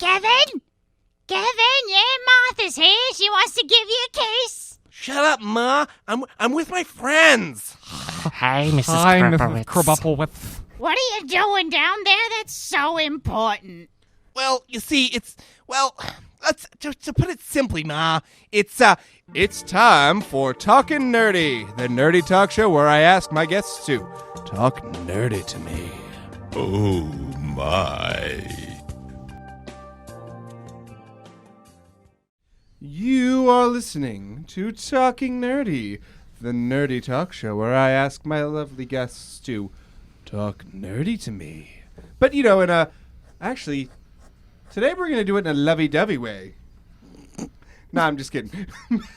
Kevin? Kevin, yeah, Martha's here. She wants to give you a kiss. Shut up, Ma. I'm with my friends. Hi, Mrs. Hi, Mrs. Krupowitz. Krabuppelwitz. What are you doing down there that's so important? Well, you see, to put it simply, Ma, it's time for Talkin' Nerdy, the nerdy talk show where I ask my guests to talk nerdy to me. Oh, my. You are listening to Talking Nerdy, the nerdy talk show where I ask my lovely guests to talk nerdy to me. But, actually, today we're going to do it in a lovey-dovey way. Nah, I'm just kidding.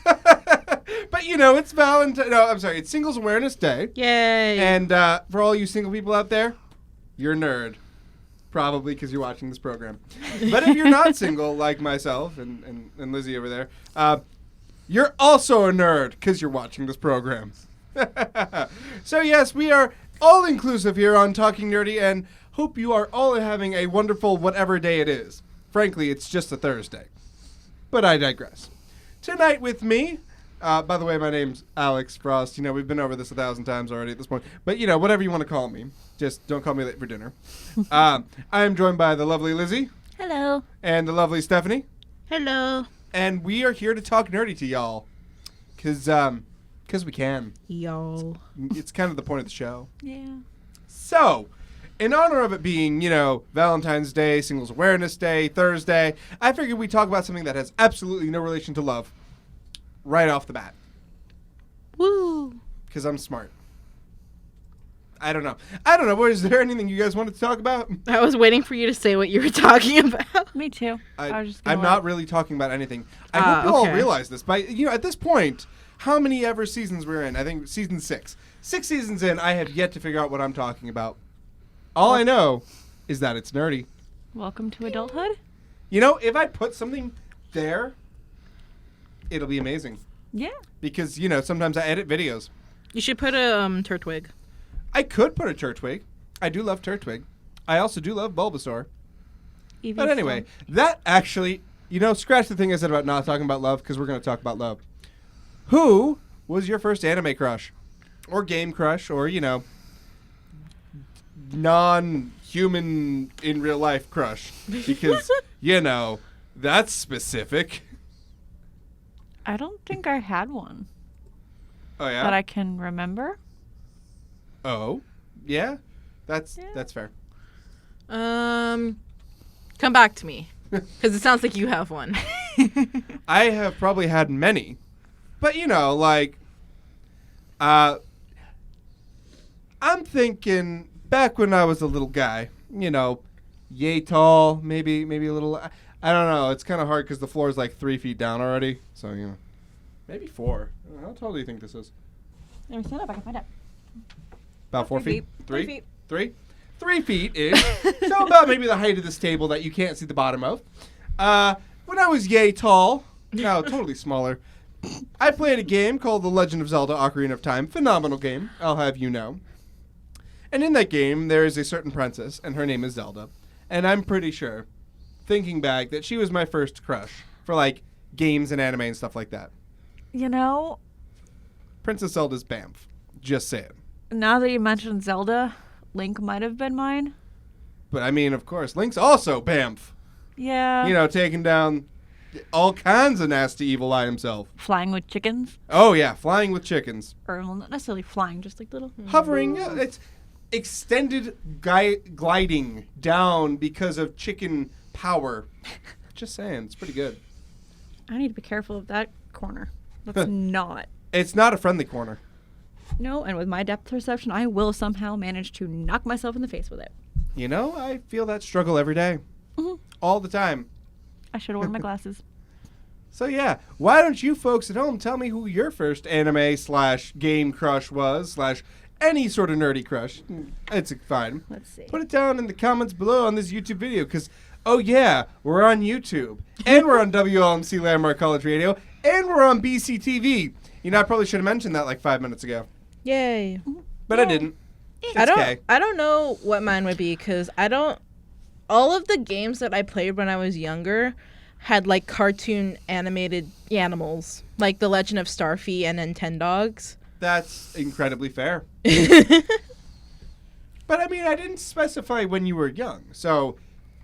But, it's it's Singles Awareness Day. Yay. And for all you single people out there, you're a nerd. Probably because you're watching this program. But if you're not single, like myself and Lizzie over there, you're also a nerd because you're watching this program. So yes, we are all inclusive here on Talking Nerdy and hope you are all having a wonderful whatever day it is. Frankly, it's just a Thursday. But I digress. Tonight with me, by the way, my name's Alex Frost. We've been over this 1,000 times already at this point. But, whatever you want to call me. Just don't call me late for dinner. I am joined by the lovely Lizzie. Hello. And the lovely Stephanie. Hello. And we are here to talk nerdy to y'all. Because we can. Y'all. It's kind of the point of the show. Yeah. So, in honor of it being, Valentine's Day, Singles Awareness Day, Thursday, I figured we'd talk about something that has absolutely no relation to love. Right off the bat. Woo. Because I'm smart. I don't know. Is there anything you guys wanted to talk about? I was waiting for you to say what you were talking about. Me too. I'm not really talking about anything. I hope you all realize this. But, at this point, how many ever seasons we're in? I think season 6. 6 seasons in, I have yet to figure out what I'm talking about. All I know is that it's nerdy. Welcome to adulthood. If I put something there, it'll be amazing. Yeah. Because, sometimes I edit videos. You should put a Turtwig. I could put a Turtwig. I do love Turtwig. I also do love Bulbasaur. But anyway, that actually, scratch the thing I said about not talking about love, because we're going to talk about love. Who was your first anime crush? Or game crush, or, non-human in real life crush? Because, that's specific. I don't think I had one. Oh, yeah? That I can remember. Oh, yeah? That's fair. Come back to me. Because it sounds like you have one. I have probably had many. But, I'm thinking back when I was a little guy, yay tall, maybe a little, I don't know. It's kind of hard because the floor is like 3 feet down already. So, maybe 4. How tall do you think this is? Let me stand up. I can find out. About 4 feet? 3 feet. 3? 3 feet-ish. So about maybe the height of this table that you can't see the bottom of. When I was yay tall, no, totally smaller, I played a game called The Legend of Zelda Ocarina of Time. Phenomenal game, I'll have you know. And in that game, there is a certain princess, and her name is Zelda. And I'm pretty sure, thinking back, that she was my first crush for, games and anime and stuff like that. Princess Zelda's Bamf. Just saying. Now that you mentioned Zelda, Link might have been mine. But, of course, Link's also Bamf. Yeah. Taking down all kinds of nasty evil eye himself. Flying with chickens. Oh, yeah, flying with chickens. Or, well, not necessarily flying, just little... Hovering, yeah, it's extended gliding down because of chicken power. Just saying, it's pretty good. I need to be careful of that corner. That's not. It's not a friendly corner. No, and with my depth perception, I will somehow manage to knock myself in the face with it. I feel that struggle every day. Mm-hmm. All the time. I should order my glasses. So yeah, why don't you folks at home tell me who your first anime/game crush was, / any sort of nerdy crush. It's fine. Let's see. Put it down in the comments below on this YouTube video, because, oh yeah, we're on YouTube, and we're on WLMC Landmark College Radio, and we're on BCTV. I probably should have mentioned that 5 minutes ago. Yay. But I didn't. I don't know what mine would be, because I don't all of the games that I played when I was younger had like cartoon animated animals, like The Legend of Starfy and Nintendogs. That's incredibly fair. But I mean, I didn't specify when you were young. So,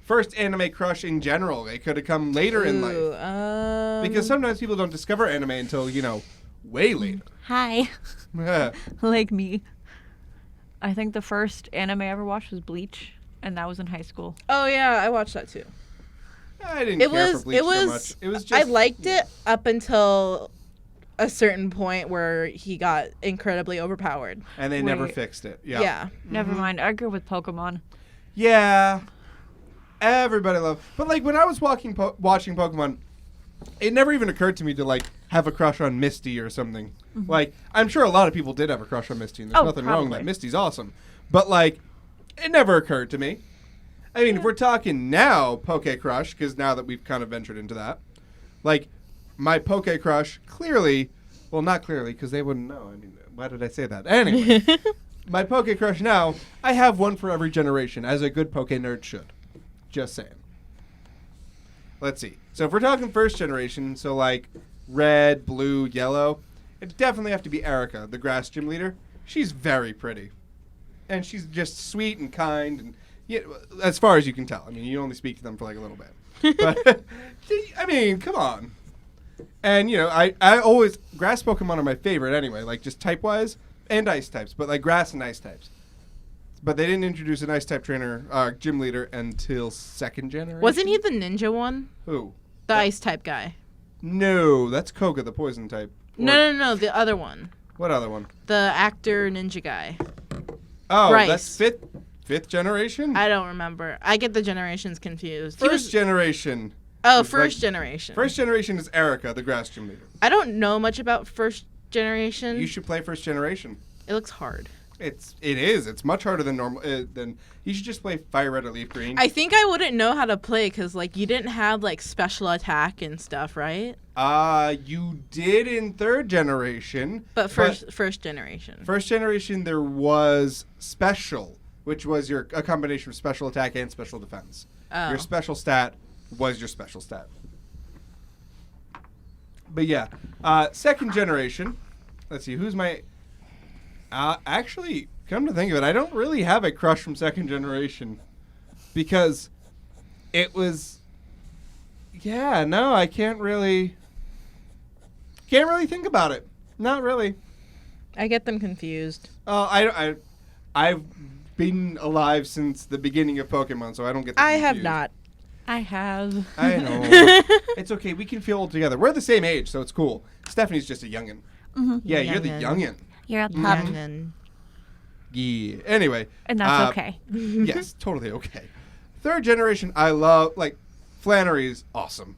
first anime crush in general, it could have come later in life. Because sometimes people don't discover anime until, way later. Hi. Like me. I think the first anime I ever watched was Bleach, and that was in high school. Oh yeah, I watched that too. I didn't care for Bleach so much. It was just, I liked it up until a certain point where he got incredibly overpowered. And they never fixed it. Yeah. Never mind. I agree with Pokemon. Yeah. Everybody loved. But like when I was watching Pokemon, it never even occurred to me to like have a crush on Misty or something. Like I'm sure a lot of people did have a crush on Misty, and there's nothing wrong with that. Misty's awesome. But like it never occurred to me. I mean, if we're talking now, Poke Crush, because now that we've kind of ventured into that, like my Poke Crush clearly, well, not clearly because they wouldn't know. I mean, why did I say that? Anyway, my Poke Crush now, I have one for every generation, as a good Poke nerd should. Just saying. Let's see. So if we're talking first generation, so like red, blue, yellow, it'd definitely have to be Erica, the grass gym leader. She's very pretty. And she's just sweet and kind, and yeah, as far as you can tell. I mean, you only speak to them for like a little bit. But, I mean, come on. And, I always, grass Pokemon are my favorite anyway, like just type-wise, and ice types, but like grass and ice types. But they didn't introduce an ice type trainer, gym leader, until second generation. Wasn't he the ninja one? Who? The ice type guy. No, that's Koga, the poison type. No, the other one. What other one? The actor ninja guy. Oh, Bryce. That's fifth generation? I don't remember. I get the generations confused. First generation. Oh, first generation. First generation is Erica, the grass gym leader. I don't know much about first generation. You should play first generation. It looks hard. It is. It's much harder than normal. Than you should just play Fire Red or Leaf Green. I think I wouldn't know how to play because like you didn't have like special attack and stuff, right? You did in third generation. But first generation. First generation, there was special, which was a combination of special attack and special defense. Oh. Your special stat was your special stat. But yeah, second generation. Let's see, who's my... actually, come to think of it, I don't really have a crush from second generation. Because it was... Yeah, no, I can't really think about it. Not really. I get them confused. I've been alive since the beginning of Pokemon, so I don't get them confused. I have not. I have. I know. It's okay. We can feel old together. We're the same age, so it's cool. Stephanie's just a youngin'. Mm-hmm. Yeah, you're the youngin'. You're a pup. Yeah. Anyway. And that's okay. Yes, totally okay. Third generation, I love, like, Flannery's awesome.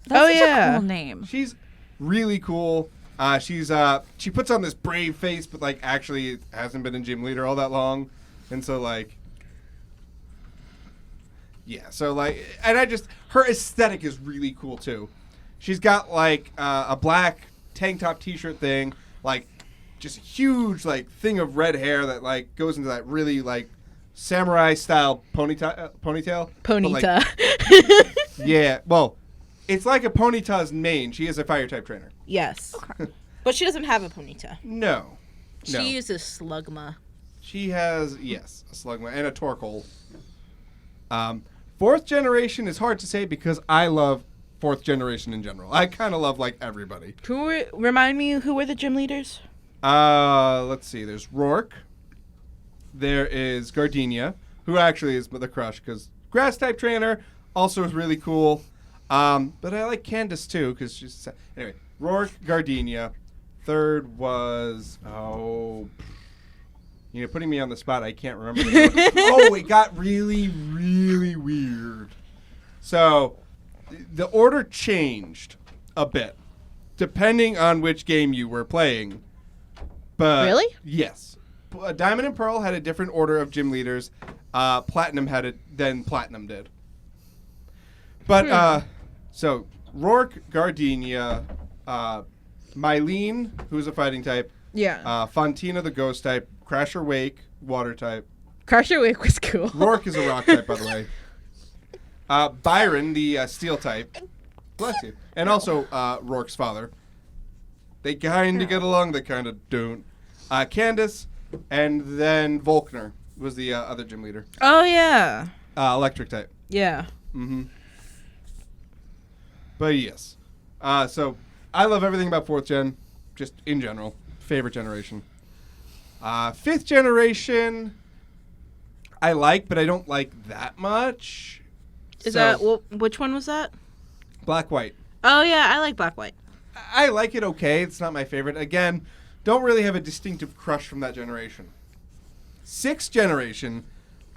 That's such a cool name. She's really cool. She puts on this brave face, but, like, actually hasn't been a gym leader all that long. And so, like... Yeah, so, like... And her aesthetic is really cool, too. She's got, like, a black tank top t-shirt thing, like, just a huge, like, thing of red hair that, like, goes into that really, like, samurai-style ponytail. Ponyta. Like, yeah, well, it's like a Ponyta's mane. She is a fire-type trainer. Yes. Okay. But she doesn't have a Ponyta. No. She uses Slugma. She has, yes, a Slugma and a Torkoal. Fourth generation is hard to say because I love fourth generation in general. I kind of love, like, everybody. Remind me, who were the gym leaders? Let's see. There's Rourke. There is Gardenia, who actually is the crush because grass-type trainer also is really cool. But I like Candace, too, because she's... Anyway, Rourke, Gardenia. Third was... putting me on the spot, I can't remember. It got really, really weird. So, the order changed a bit, depending on which game you were playing. But really? Yes. Diamond and Pearl had a different order of gym leaders. Platinum had it than Platinum did. But, so, Rourke, Gardenia, Mylene, who's a fighting type. Yeah. Fontina, the ghost type. Crasher Wake, water type. Crasher Wake was cool. Rourke is a rock type, by the way. Byron, the steel type. Bless you. And also Rourke's father. They kind of get along. They kind of don't. Candace, and then Volkner was the other gym leader. Oh, yeah. Electric type. Yeah. Mm-hmm. But yes. So I love everything about 4th gen, just in general. Favorite generation. 5th generation, I like, but I don't like that much. Which one was that? Black White. Oh, yeah, I like Black White. I like it okay. It's not my favorite. Again, don't really have a distinctive crush from that generation. 6th generation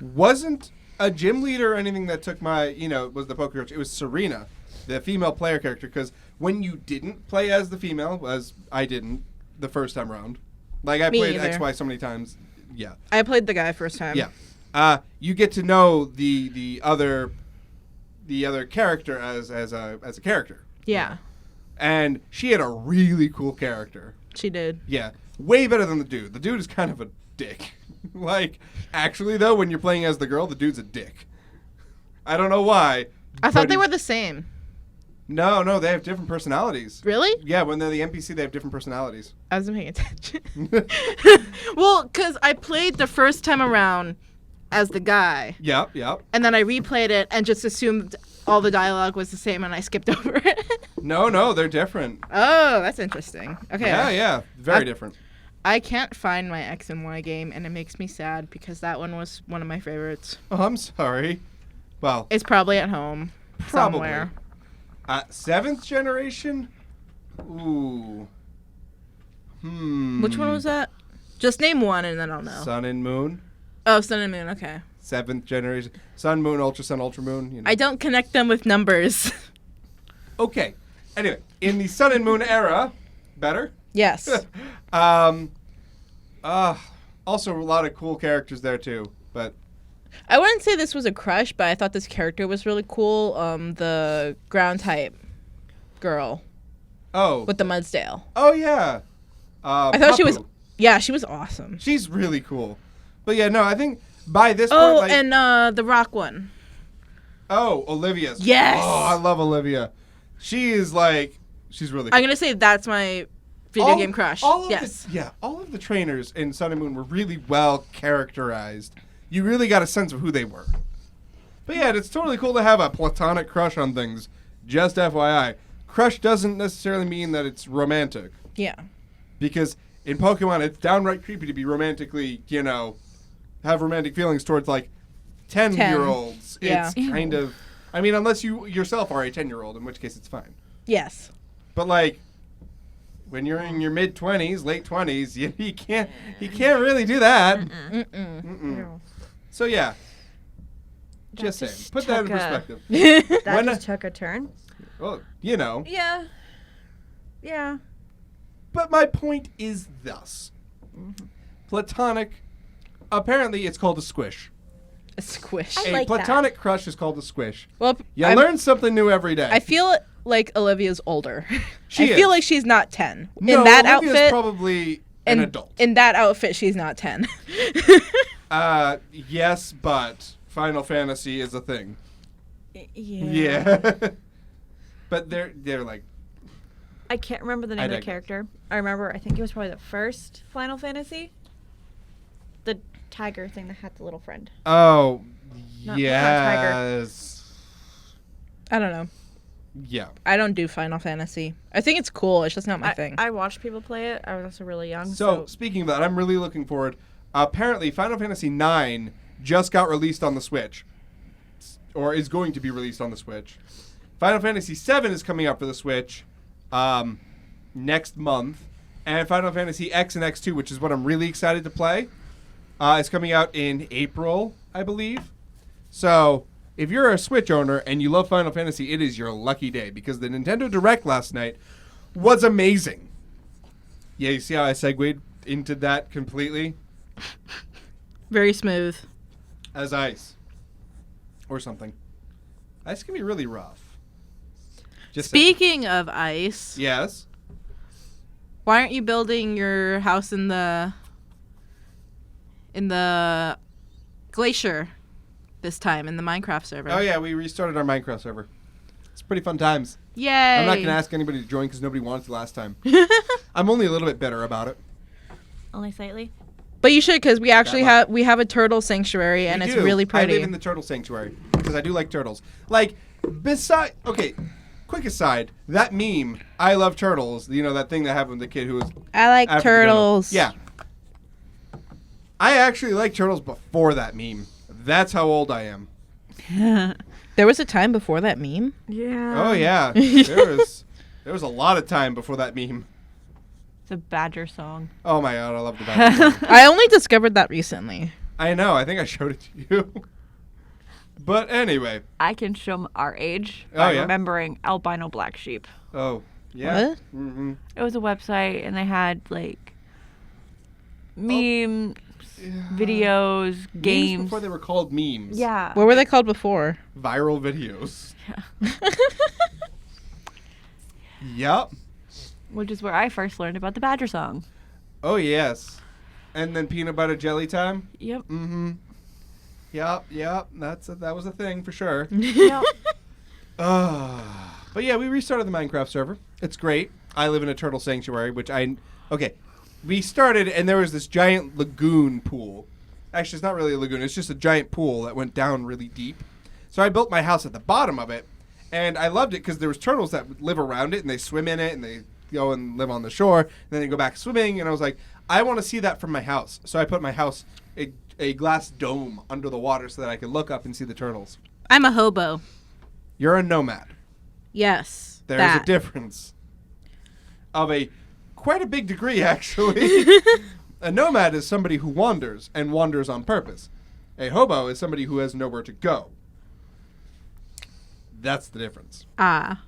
wasn't a gym leader or anything that took my, was the poker coach. It was Serena, the female player character, because when you didn't play as the female, as I didn't the first time around, like I played either. XY so many times, yeah. I played the guy first time. Yeah. You get to know the other character as a character. Yeah. And she had a really cool character. She did. Yeah. Way better than the dude. The dude is kind of a dick. Like, actually, though, when you're playing as the girl, the dude's a dick. I don't know why. I thought they were the same. No, they have different personalities. Really? Yeah, when they're the NPC, they have different personalities. I wasn't paying attention. Well, because I played the first time around as the guy. Yep. And then I replayed it and just assumed all the dialogue was the same and I skipped over it. No, they're different. Oh, that's interesting. Okay. Yeah. Very different. I can't find my X and Y game, and it makes me sad because that one was one of my favorites. Oh, I'm sorry. Well, It's probably at home somewhere. 7th generation? Ooh. Which one was that? Just name one and then I'll know. Sun and Moon. Oh, Sun and Moon, okay. 7th generation. Sun, Moon, Ultra Sun, Ultra Moon. I don't connect them with numbers. Okay. Anyway, in the Sun and Moon era, better? Yes. Also a lot of cool characters there too, but I wouldn't say this was a crush, but I thought this character was really cool. The ground type girl. Oh. With the Mudsdale. Oh yeah. I thought she was. Papu. Yeah, she was awesome. She's really cool. But yeah, no, I think by this Oh, point, and the rock one. Oh, Olivia's. Yes. Oh, I love Olivia. She's really cool. I'm gonna say that's my video game crush. All of the trainers in Sun and Moon were really well characterized. You really got a sense of who they were. But yeah, it's totally cool to have a platonic crush on things. Just FYI. Crush doesn't necessarily mean that it's romantic. Yeah. Because in Pokemon, it's downright creepy to be romantically, have romantic feelings towards, 10-year-olds. Yeah. It's kind of... I mean, unless you yourself are a 10-year-old, in which case it's fine. Yes. But, when you're in your mid-20s, late 20s, you can't really do that. No. So, yeah. That Just saying. just Put that in took a- perspective. That When just took a turn. Well, Yeah. Yeah. But my point is thus. Platonic, apparently it's called a squish. A squish. I A like platonic crush is called a squish. Well, You learn something new every day. I feel like Olivia's older. She I feel is. like she's not 10. No, in that Olivia's outfit, probably an adult. In that outfit, she's not 10. Yes, but Final Fantasy is a thing. Yeah. Yeah. But they're I can't remember the name of the digress. character. I remember, I think it was probably the first Final Fantasy. The tiger thing that had the little friend. Oh, Not tiger. yes. I don't know. Yeah. I don't do Final Fantasy. I think it's cool. It's just not my thing. I watched people play it. I was also really young. So, speaking of that, I'm really looking forward. Apparently, Final Fantasy IX just got released on the Switch. Or is going to be released on the Switch. Final Fantasy VII is coming out for the Switch next month. And Final Fantasy X and X2, which is what I'm really excited to play, is coming out in April, I believe. So, if you're a Switch owner and you love Final Fantasy, it is your lucky day. Because the Nintendo Direct last night was amazing. Yeah, you see how I segued into that completely? Very smooth. As ice. Or something. Ice can be really rough. Just saying. Speaking of ice, Yes. why aren't you building your house in the glacier? this time in the Minecraft server. Oh yeah, we restarted our Minecraft server. It's pretty fun times. Yay! I'm not gonna ask anybody to join because nobody wanted to last time. I'm only a little bit bitter about it. Only slightly. But you should, because we actually have a turtle sanctuary, and We it's do. really pretty. I live in the turtle sanctuary because I do like turtles. Like, quick aside, that meme, I love turtles. You know that thing that happened with the kid who was. I like African turtles. Yeah. I actually liked turtles before that meme. That's how old I am. There was a time before that meme. Yeah. Oh yeah, there was a lot of time before that meme. It's a Badger song. Oh my god, I love the Badger song. I only discovered that recently. I know. I think I showed it to you. But anyway. I can show 'em our age Oh, by yeah? remembering albino black sheep. Oh yeah. What? Mm-hmm. It was a website, and they had like memes, videos, Memes games. before they were called memes. Yeah. What were they called before? Viral videos. Yup. Which is where I first learned about the Badger song. Oh yes. And then peanut butter jelly time. Yep. Mm-hmm. Yup. That was a thing for sure. Yep. But yeah, we restarted the Minecraft server. It's great. I live in a turtle sanctuary, we started and there was this giant lagoon pool. Actually, it's not really a lagoon. It's just a giant pool that went down really deep. So I built my house at the bottom of it, and I loved it because there was turtles that would live around it, and they swim in it, and they go and live on the shore, and then they go back swimming, and I was like, I want to see that from my house. So I put my house, a glass dome under the water so that I could look up and see the turtles. I'm a hobo. You're a nomad. Yes. There's a difference. Of quite a big degree, actually. A nomad is somebody who wanders, and wanders on purpose. A hobo is somebody who has nowhere to go. That's the difference. Ah.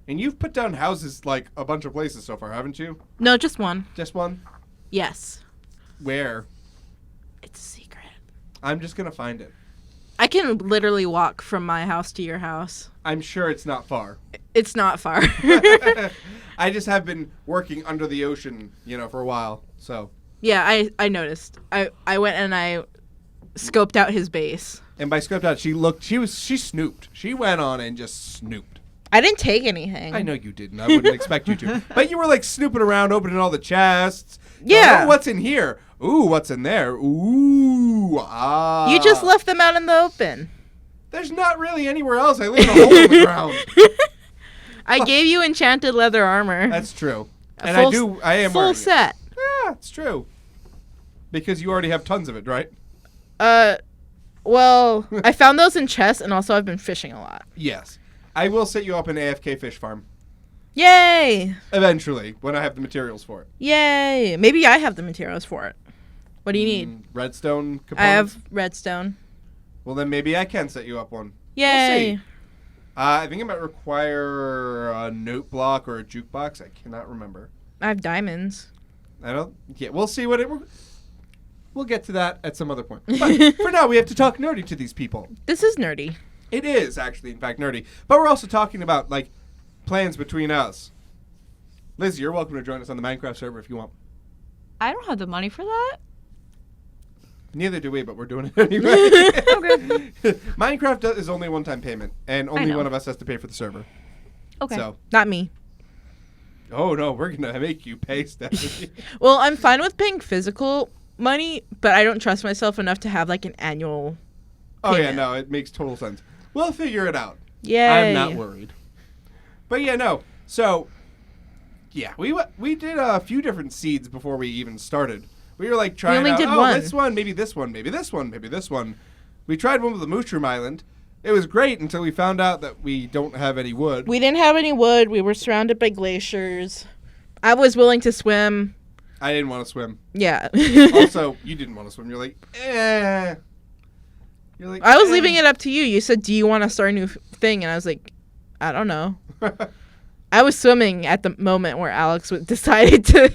And you've put down houses like a bunch of places so far, haven't you? No, just one. Just one? Yes. Where? It's a secret. I'm just going to find it. I can literally walk from my house to your house. I'm sure it's not far. It's not far. I just have been working under the ocean, for a while, so. Yeah, I noticed. I went and I scoped out his base. And by scoped out, she snooped. She went on and just snooped. I didn't take anything. I know you didn't. I wouldn't expect you to. But you were like snooping around, opening all the chests. Yeah. Oh, what's in here? Ooh, what's in there? Ooh, ah. You just left them out in the open. There's not really anywhere else. I leave a hole in the ground. I gave you enchanted leather armor. That's true. And Full I am full wearing set. it. Yeah, it's true. Because you already have tons of it, right? Well, I found those in chests, and also I've been fishing a lot. Yes. I will set you up an AFK fish farm. Yay! Eventually, when I have the materials for it. Yay! Maybe I have the materials for it. What do you need? Redstone components? I have redstone. Well, then maybe I can set you up one. Yay! We'll see. I think it might require a note block or a jukebox. I cannot remember. I have diamonds. Yeah, we'll see what we'll get to that at some other point. But for now, we have to talk nerdy to these people. This is nerdy. It is actually, in fact, nerdy. But we're also talking about, plans between us. Lizzy, you're welcome to join us on the Minecraft server if you want. I don't have the money for that. Neither do we, but we're doing it anyway. Minecraft is only one-time payment, and only know. one of us has to pay for the server. Okay. So, Not me. oh no, we're gonna make you pay, Stephanie. Well, I'm fine with paying physical money, but I don't trust myself enough to have an annual. Oh yeah, payment. no, it makes total sense. We'll figure it out. Yay! I'm not worried. But yeah, no. So, yeah, we did a few different seeds before we even started. We were trying only out, did one. this one, maybe this one, maybe this one, maybe this one. We tried one with the Mushroom Island. It was great until we found out that we don't have any wood. We didn't have any wood. We were surrounded by glaciers. I was willing to swim. I didn't want to swim. Yeah. Also, you didn't want to swim. You're like, eh. You're like, I was leaving it up to you. You said, "Do you want to start a new thing?" And I was like, "I don't know." I was swimming at the moment where Alex decided to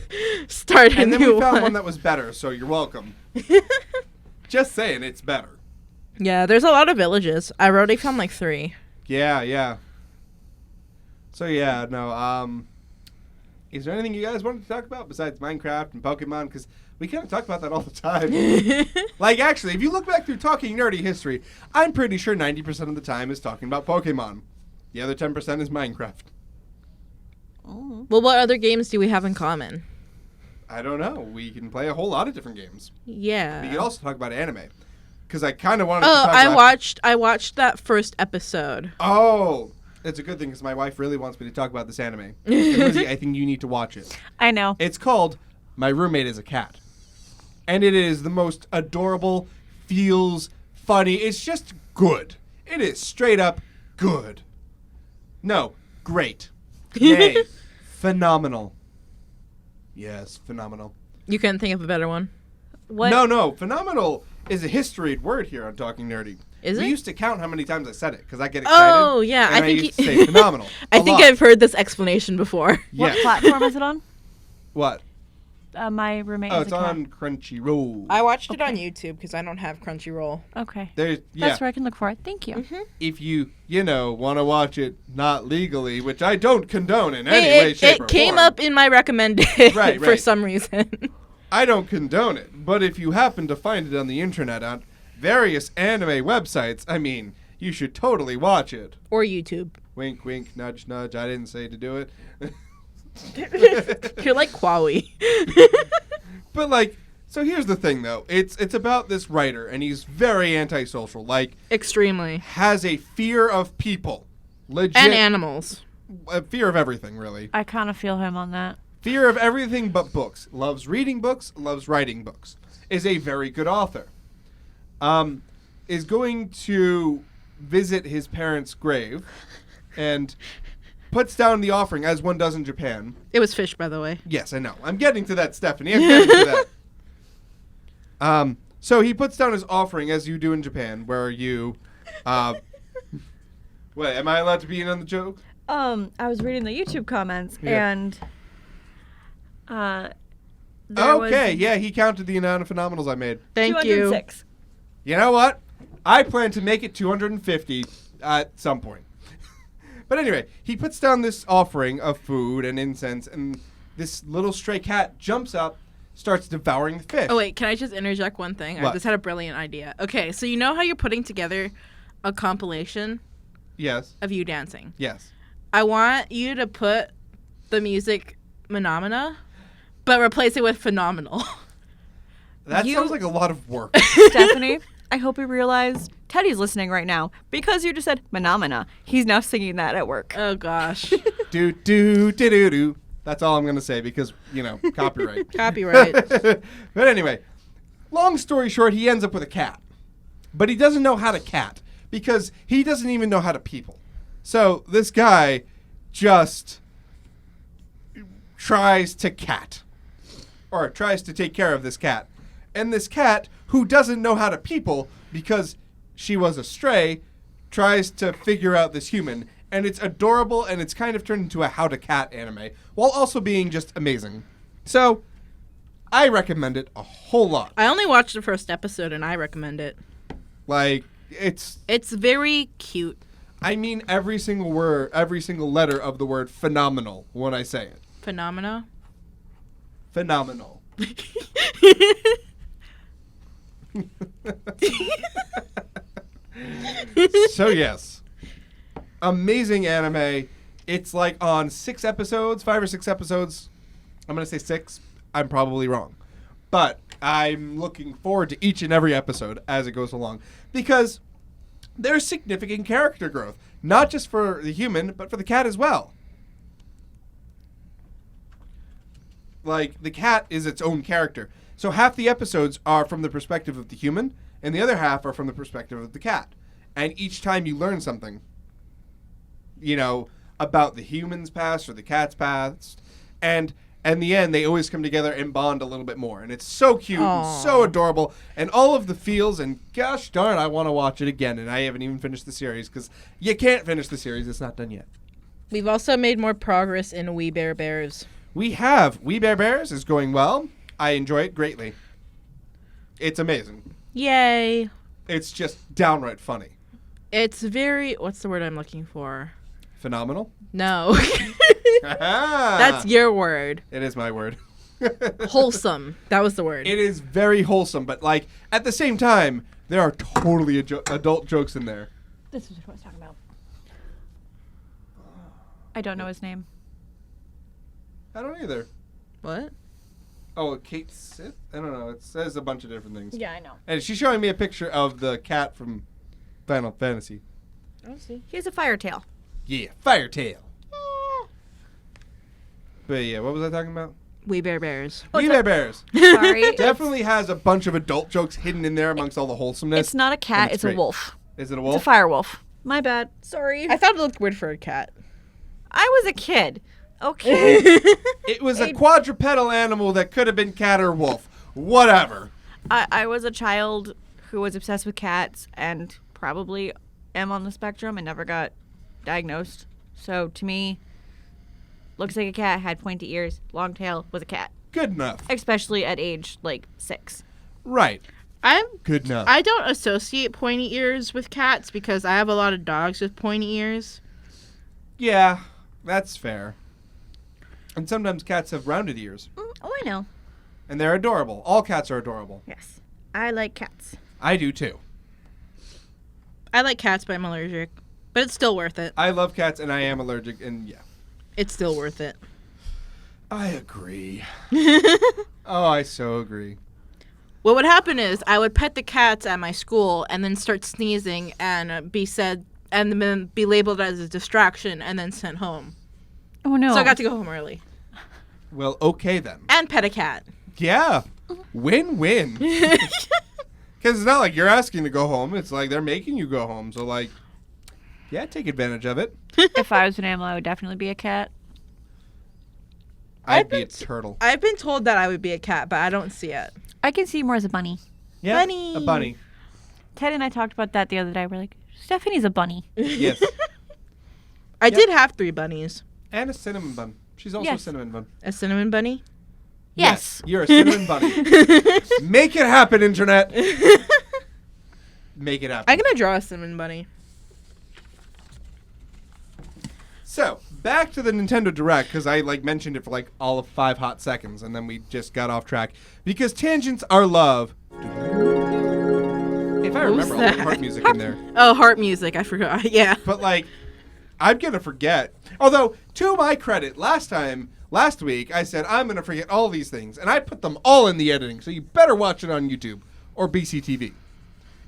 start a And then new we found one. one that was better, so you're welcome. Just saying, it's better. Yeah, there's a lot of villages. I already found 3. Yeah. So yeah, no, is there anything you guys wanted to talk about besides Minecraft and Pokemon? Because we kind of talk about that all the time. Like, actually, if you look back through Talking Nerdy history, I'm pretty sure 90% of the time is talking about Pokemon. The other 10% is Minecraft. Oh. Well, what other games do we have in common? I don't know. We can play a whole lot of different games. Yeah. We can also talk about anime. Because I kind of wanted to talk about... I watched that first episode. Oh, it's a good thing because my wife really wants me to talk about this anime. And Lizzy, I think you need to watch it. I know. It's called My Roommate is a Cat. And it is the most adorable, feels funny. It's just good. It is straight up good. No, great. Yay. Phenomenal. Yes, phenomenal. You couldn't think of a better one? What? No. Phenomenal is a historied word here on Talking Nerdy. Is it? We used to count how many times I said it because I get excited. Oh, yeah. And I used to say phenomenal. I think I've heard this explanation before. What Yes. platform is it on? What? My roommate Oh, is it's a cat. on Crunchyroll. I watched it on YouTube because I don't have Crunchyroll. Okay. There's, yeah. That's where I can look for it. Thank you. Mm-hmm. If you want to watch it not legally, which I don't condone in any way, shape, or It came form. up in my recommended Right, for right. some reason. I don't condone it. But if you happen to find it on the internet on various anime websites, I mean, you should totally watch it. Or YouTube. Wink, wink, nudge, nudge. I didn't say to do it. You're like Kwawi. But, like, so here's the thing, though. It's about this writer, and he's very antisocial. Like, Extremely. has a fear of people. Legit. And animals. A fear of everything, really. I kind of feel him on that. Fear of everything but books. Loves reading books, loves writing books. Is a very good author. Is going to visit his parents' grave and puts down the offering, as one does in Japan. It was fish, by the way. Yes, I know. I'm getting to that, Stephanie. I'm getting to that. So he puts down his offering, as you do in Japan, where you... Wait, am I allowed to be in on the joke? I was reading the YouTube comments Yeah. and Okay, yeah, he counted the amount of phenomenals I made. Thank you. 206. You know what? I plan to make it 250 at some point. But anyway, he puts down this offering of food and incense, and this little stray cat jumps up, starts devouring the fish. Oh, wait, can I just interject one thing? I What? just had a brilliant idea. Okay, so you know how you're putting together a compilation Yes, of you dancing? yes. I want you to put the music Phenomena, but replace it with Phenomenal. That You- sounds like a lot of work. Stephanie, I hope you realize Teddy's listening right now because you just said Phenomena. He's now singing that at work. Oh, gosh. do, do, do, do, do. That's all I'm going to say because, copyright. Copyright. But anyway, long story short, he ends up with a cat. But he doesn't know how to cat because he doesn't even know how to people. So this guy just tries to cat. Or tries to take care of this cat. And this cat, who doesn't know how to people because she was a stray, tries to figure out this human. And it's adorable, and it's kind of turned into a how to cat anime, while also being just amazing. So, I recommend it a whole lot. I only watched the first episode, and I recommend it. Like, it's very cute. I mean every single word, every single letter of the word phenomenal when I say it. Phenomena. Phenomenal. So yes, amazing anime. It's like on 5 or 6 episodes. I'm gonna say 6. I'm probably wrong, but I'm looking forward to each and every episode as it goes along because there's significant character growth, not just for the human, but for the cat as well. Like, the cat is its own character. So half the episodes are from the perspective of the human, and the other half are from the perspective of the cat. And each time you learn something, about the human's past or the cat's past, and in the end, they always come together and bond a little bit more. And it's so cute and so adorable, and all of the feels, and gosh darn, I want to watch it again. And I haven't even finished the series, because you can't finish the series. It's not done yet. We've also made more progress in We Bare Bears. We have. We Bare Bears is going well. I enjoy it greatly. It's amazing. Yay. It's just downright funny. It's very... What's the word I'm looking for? Phenomenal. No. That's your word. It is my word. Wholesome. That was the word. It is very wholesome, but like at the same time, there are totally adult jokes in there. This is what I was talking about. I don't know his name. I don't either. What? Oh, Kate Sith? I don't know. It says a bunch of different things. Yeah, I know. And she's showing me a picture of the cat from Final Fantasy. Oh, see. He has a fire tail. Yeah, Firetail. But yeah, what was I talking about? We Bear Bears. We Bear Bears. Sorry. Definitely has a bunch of adult jokes hidden in there amongst all the wholesomeness. It's not a cat, And it's great. a wolf. Is it a It's wolf? a fire wolf. My bad. Sorry. I thought it looked weird for a cat. I was a kid. Okay. It was a quadrupedal animal that could have been cat or wolf. Whatever. I was a child who was obsessed with cats and probably am on the spectrum and never got diagnosed. So to me, looks like a cat, had pointy ears, long tail, was a cat. Good enough. Especially at age like 6. Right. I Good enough. don't associate pointy ears with cats because I have a lot of dogs with pointy ears. Yeah, that's fair. And sometimes cats have rounded ears. Oh, I know. And they're adorable. All cats are adorable. Yes. I like cats. I do too. I like cats, but I'm allergic. But it's still worth it. I love cats and I am allergic, and yeah. It's still worth it. I agree. Oh, I so agree. What would happen is I would pet the cats at my school and then start sneezing and be said and then be labeled as a distraction and then sent home. Oh no. So I got to go home early Well, okay then. and pet a cat. Yeah. Win-win. Because it's not like you're asking to go home. It's like they're making you go home. So, like, yeah, take advantage of it. If I was an animal, I would definitely be a cat. I'd be a turtle. I've been told that I would be a cat, but I don't see it. I can see more as a bunny. Yeah, Bunny. a bunny. Ted and I talked about that the other day. We're like, Stephanie's a bunny. Yes. I Yep. did have 3 bunnies. And a cinnamon bun. She's also Yes. a cinnamon bun. A cinnamon bunny? Yes. You're a cinnamon bunny. Make it happen, internet. Make it happen. I'm going to draw a cinnamon bunny. So, back to the Nintendo Direct, because I mentioned it for all of 5 hot seconds, and then we just got off track. Because tangents are love. If I remember all the that? harp music in there. Oh, harp music. I forgot. Yeah. But I'm going to forget. Although, to my credit, last week, I said, I'm going to forget all these things. And I put them all in the editing. So you better watch it on YouTube or BCTV.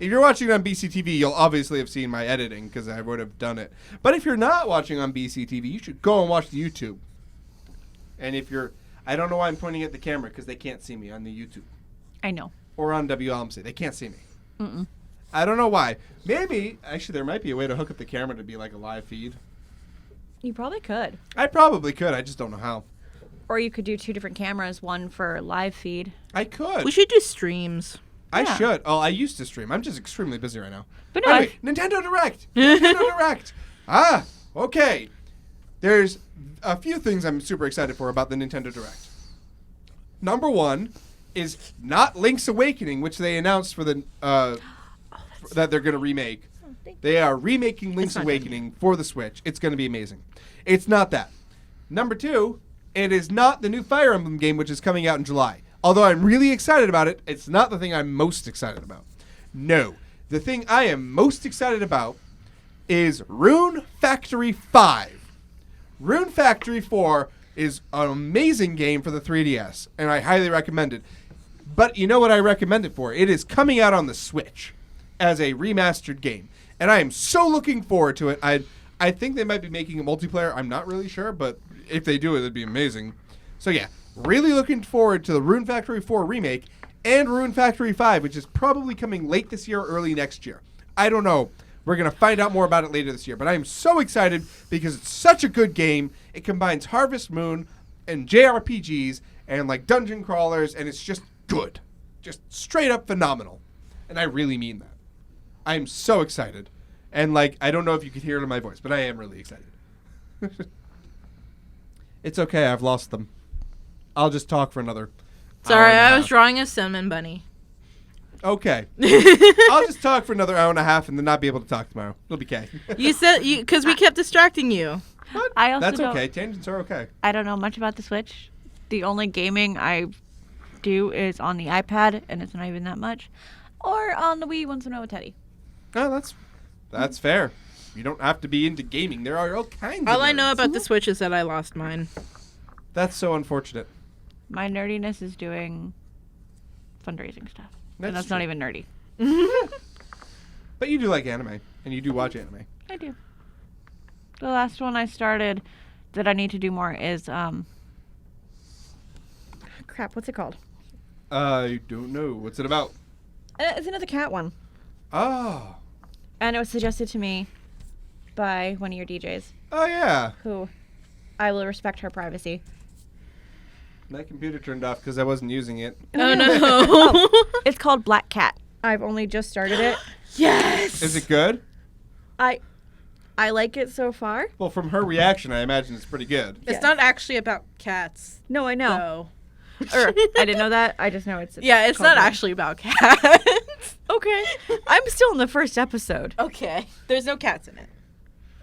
If you're watching it on BCTV, you'll obviously have seen my editing because I would have done it. But if you're not watching on BCTV, you should go and watch the YouTube. And if you're, I don't know why I'm pointing at the camera because they can't see me on the YouTube. I know. Or on WLMC. They can't see me. Mm-mm. I don't know why. Maybe, actually, there might be a way to hook up the camera to be like a live feed. You probably could. I probably could. I just don't know how. Or you could do 2 different cameras, one for live feed. I could. We should do streams. I Yeah. should. Oh, I used to stream. I'm just extremely busy right now. But no, Anyway, Nintendo Direct. Nintendo Direct. Ah, okay. There's a few things I'm super excited for about the Nintendo Direct. Number 1 is not Link's Awakening, which they announced for the that they're going to remake. They are remaking Link's Awakening for the Switch. It's going to be amazing. It's not that. Number 2, it is not the new Fire Emblem game, which is coming out in July. Although I'm really excited about it, it's not the thing I'm most excited about. No. The thing I am most excited about is Rune Factory 5. Rune Factory 4 is an amazing game for the 3DS, and I highly recommend it. But you know what I recommend it for? It is coming out on the Switch as a remastered game, and I am so looking forward to it. I think they might be making a multiplayer. I'm not really sure, but if they do it, it'd be amazing. So yeah, really looking forward to the Rune Factory 4 remake and Rune Factory 5, which is probably coming late this year or early next year. I don't know. We're going to find out more about it later this year, but I am so excited because it's such a good game. It combines Harvest Moon and JRPGs and dungeon crawlers, and it's just good. Just straight up phenomenal. And I really mean that. I am so excited. And I don't know if you could hear it in my voice, but I am really excited. It's okay. I've lost them. I'll just talk for another Sorry, hour and a I was half. drawing a cinnamon bunny. Okay. I'll just talk for another hour and a half and then not be able to talk tomorrow. It'll be okay. You said because we kept distracting you. What? I also That's don't, okay. Tangents are okay. I don't know much about the Switch. The only gaming I do is on the iPad, and it's not even that much. Or on the Wii once in a while with Teddy. Oh, that's fair. You don't have to be into gaming. There are all kinds of All I know nerds. about the Switch is that I lost mine. That's so unfortunate. My nerdiness is doing fundraising stuff. And that's true. not even nerdy. But you do like anime, and you do watch anime. I do. The last one I started that I need to do more is crap, what's it called? I don't know. What's it about? It's another cat one. Oh. And it was suggested to me by one of your DJs, Oh, yeah. who I will respect her privacy. My computer turned off because I wasn't using it. Oh no. It's called Black Cat. I've only just started it. Yes. Is it good? I like it so far. Well, from her reaction, I imagine it's pretty good. It's Yes. not actually about cats. No, I know. No. Or, I didn't know that. I just know it's Yeah, it's called not Black. actually about cats. Okay. I'm still in the first episode. Okay. There's no cats in it.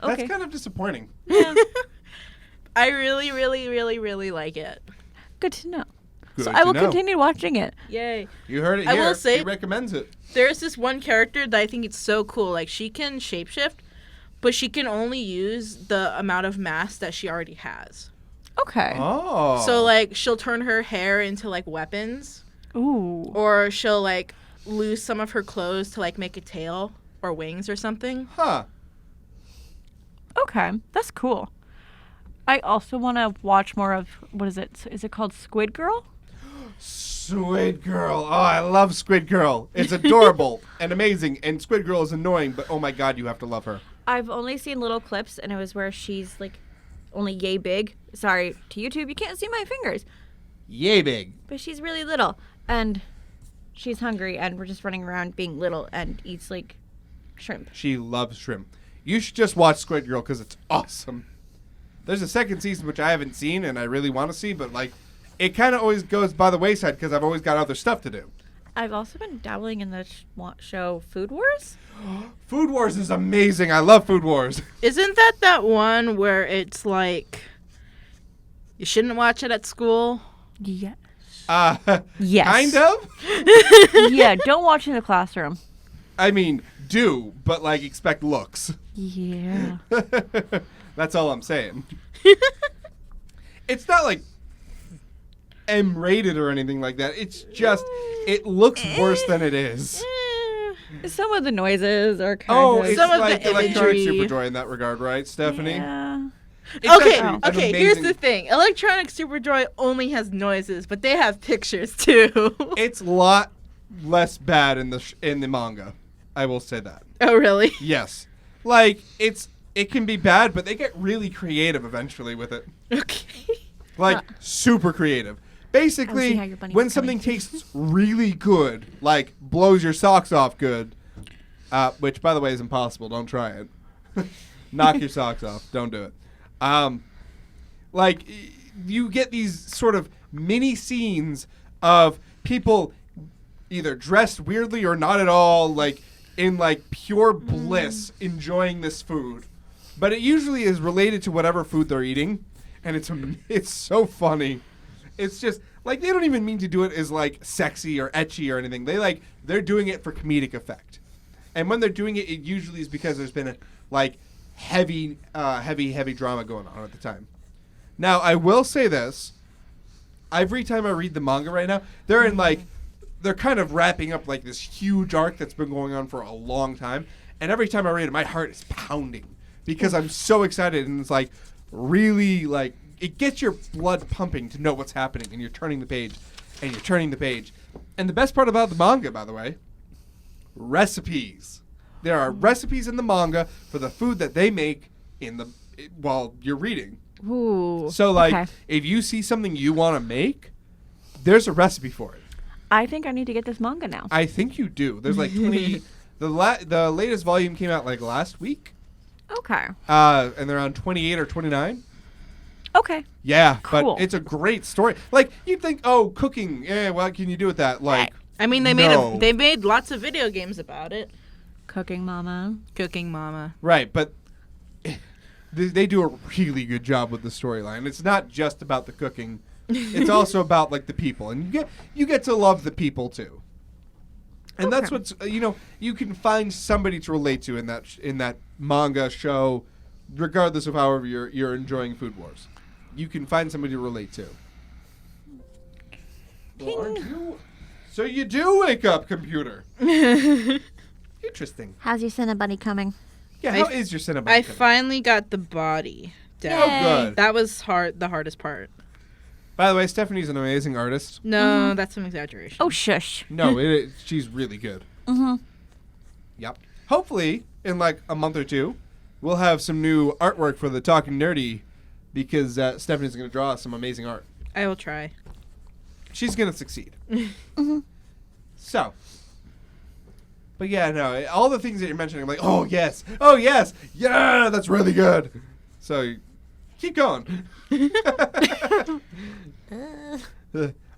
Okay. That's kind of disappointing. Yeah. I really, really, really, really like it. Good to know. Good So I will to know. continue watching it. Yay. You heard it I here. will say- He recommends it. There's this one character that I think it's so cool. Like, she can shapeshift, but she can only use the amount of mass that she already has. Okay. Oh. So, like, she'll turn her hair into, like, weapons, Ooh. or she'll, like, lose some of her clothes to, like, make a tail or wings or something. Huh. Okay. That's cool. I also want to watch more of, what is it? Is it called Squid Girl? Squid Girl. Oh, I love Squid Girl. It's adorable and amazing. And Squid Girl is annoying, but oh my god, you have to love her. I've only seen little clips, and it was where she's, like, only yay big. Sorry to YouTube, you can't see my fingers. Yay big. But she's really little, and she's hungry, and we're just running around being little and eats, like, shrimp. She loves shrimp. You should just watch Squid Girl because it's awesome. There's a second season which I haven't seen and I really want to see, but like, it kind of always goes by the wayside because I've always got other stuff to do. I've also been dabbling in the show Food Wars. Food Wars is amazing. I love Food Wars. Isn't that one where it's, like, you shouldn't watch it at school? Yes. Yes. Kind of? Yeah, don't watch in the classroom. I mean, do, but like expect looks. Yeah. That's all I'm saying. It's not like M-rated or anything like that. It's just, it looks worse than it is. Some of the noises are kind Oh, of... it's Some of like the Electronic imagery. Superjoy in that regard, right, Stephanie? Yeah. It's actually Okay, an okay, here's amazing- the thing. Electronic Superjoy only has noises, but they have pictures too. It's a lot less bad in the manga. I will say that. Oh, really? Yes. Like, it can be bad, but they get really creative eventually with it. Okay. Like, super creative. Basically, how your bunny when was coming. something tastes really good, like blows your socks off good, which, by the way, is impossible. Don't try it. Knock your socks off. Don't do it. Like, you get these sort of mini scenes of people either dressed weirdly or not at all, like, in, like, pure bliss enjoying this food. But it usually is related to whatever food they're eating, and it's so funny. It's just, like, they don't even mean to do it as, like, sexy or etchy or anything. They're doing it for comedic effect. And when they're doing it, it usually is because there's been a, like, heavy drama going on at the time. Now, I will say this. Every time I read the manga right now, they're kind of wrapping up, like, this huge arc that's been going on for a long time. And every time I read it, my heart is pounding because I'm so excited. And it's, like, really, like, it gets your blood pumping to know what's happening. And you're turning the page, and you're turning the page. And the best part about the manga, by the way, recipes. There are recipes in the manga for the food that they make while you're reading. Ooh. So, like, okay. if you see something you want to make, there's a recipe for it. I think I need to get this manga now. I think you do. There's like 20. The latest volume came out like last week. Okay. And they're on 28 or 29. Okay. Yeah, Cool. but it's a great story. Like, you'd think, oh, cooking. Yeah, what can you do with that? Like, I mean, they made lots of video games about it. Cooking Mama. Cooking Mama. right, but they do a really good job with the storyline. It's not just about the cooking. It's also about like the people, and you get to love the people too. And that's what's you can find somebody to relate to in that manga show, regardless of however you're enjoying Food Wars. You can find somebody to relate to. Well, aren't you? So you do wake up, computer. Interesting. How's your Cinnabuddy coming? Yeah, how is your Cinnabon? I finally got the body down. Oh, good. That was the hardest part. By the way, Stephanie's an amazing artist. No, that's some exaggeration. Oh, shush. No, she's really good. Mm-hmm. Yep. Hopefully, in like a month or two, we'll have some new artwork for the Talking Nerdy because Stephanie's going to draw some amazing art. I will try. She's going to succeed. So. But yeah, no, all the things that you're mentioning, I'm like, oh, yes, yeah, that's really good. So, keep going.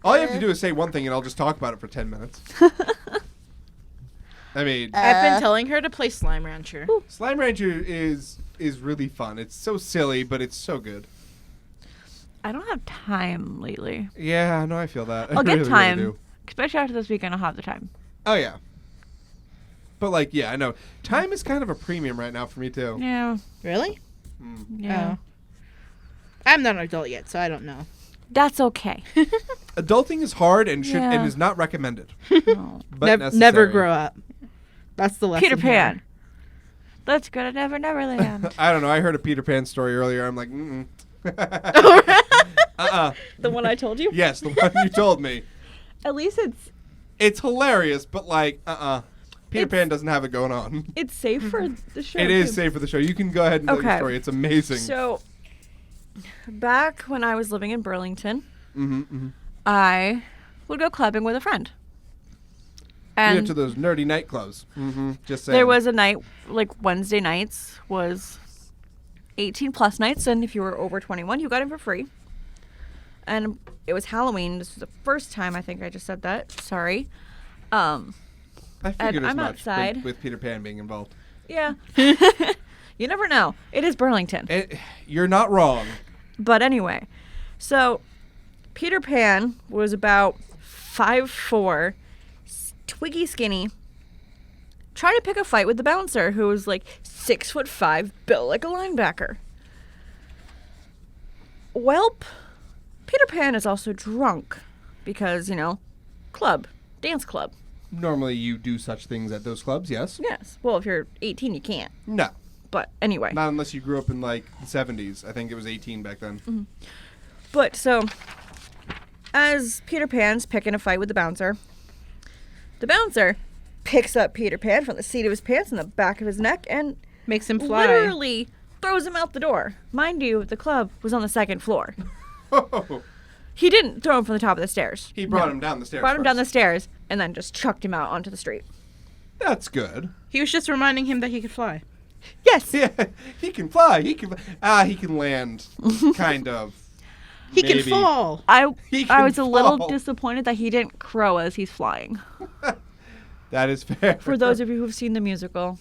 All you have to do is say one thing and I'll just talk about it for 10 minutes. I mean, I've been telling her to play Slime Rancher. Slime Rancher is really fun. It's so silly, but it's so good. I don't have time lately. Yeah, I know, I feel that. I'll get really, time. really do. Especially after this weekend, I'll have the time. Oh, yeah. But, like, yeah, I know. Time is kind of a premium right now for me, too. Yeah. Really? Yeah. Oh. I'm not an adult yet, so I don't know. That's okay. Adulting is hard and Yeah. is not recommended. No. But Never necessary. grow up. That's the lesson. Peter Pan. here. Let's go to Neverland. I don't know. I heard a Peter Pan story earlier. I'm like, mm-mm. The one I told you? Yes, the one you told me. At least It's hilarious, but like, Peter It's- Pan doesn't have it going on. it's safe for the show. It is too. safe for the show. You can go ahead and tell your Okay. story. It's amazing. So, back when I was living in Burlington, mm-hmm. I would go clubbing with a friend. You And get to those nerdy nightclubs. Mm-hmm. Just saying. there was a night, like Wednesday nights was 18 plus nights, and if you were over 21, you got in for free. And it was Halloween. This was the first time I think I just said that. Sorry. I figured and as I'm much outside. with Peter Pan being involved. Yeah. You never know. It is Burlington. You're not wrong. But anyway, so Peter Pan was about 5'4", twiggy skinny, trying to pick a fight with the bouncer who was like 6'5", built like a linebacker. Welp, Peter Pan is also drunk because, dance club. Normally you do such things at those clubs, yes? Yes. Well, if you're 18, you can't. No. But anyway. Not unless you grew up in like the 70s. I think it was 18 back then. Mm-hmm. But so, as Peter Pan's picking a fight with the bouncer picks up Peter Pan from the seat of his pants and the back of his neck and Makes him fly. literally throws him out the door. Mind you, the club was on the second floor. He didn't throw him from the top of the stairs. He brought him down the stairs. Brought him down the first. stairs and then just chucked him out onto the street. That's good. He was just reminding him that he could fly. Yes. Yeah, he can fly. He can land, kind of. He can Maybe. fall. He I can was a little fall. disappointed that he didn't crow as he's flying. That is fair. For those of you who've seen the musical,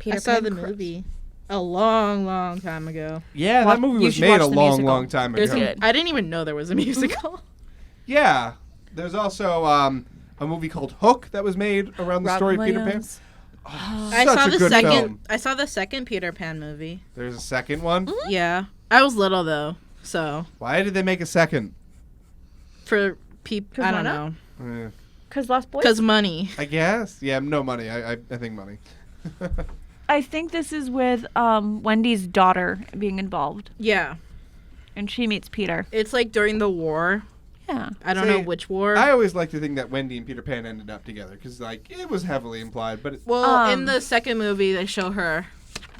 Peter I saw Pan the crows. movie a long, long time ago. Yeah, that movie You was should made watch a the long, musical. long time There's ago. good. I didn't even know there was a musical. Yeah, there's also a movie called Hook that was made around the story of Peter Pan. Williams. I Such saw a the good second. film. I saw the second Peter Pan movie. There's a second one. Yeah, I was little though, so Why did they make a second? for people, 'Cause I why don't not? know, Because Lost Boys? because money. I guess. Yeah, no money. I think money. I think this is with Wendy's daughter being involved. Yeah, And she meets Peter. it's like during the war. Yeah. I don't See, know which war. I always like to think that Wendy and Peter Pan ended up together because, like, it was heavily implied, but well, in Um, the second movie, they show her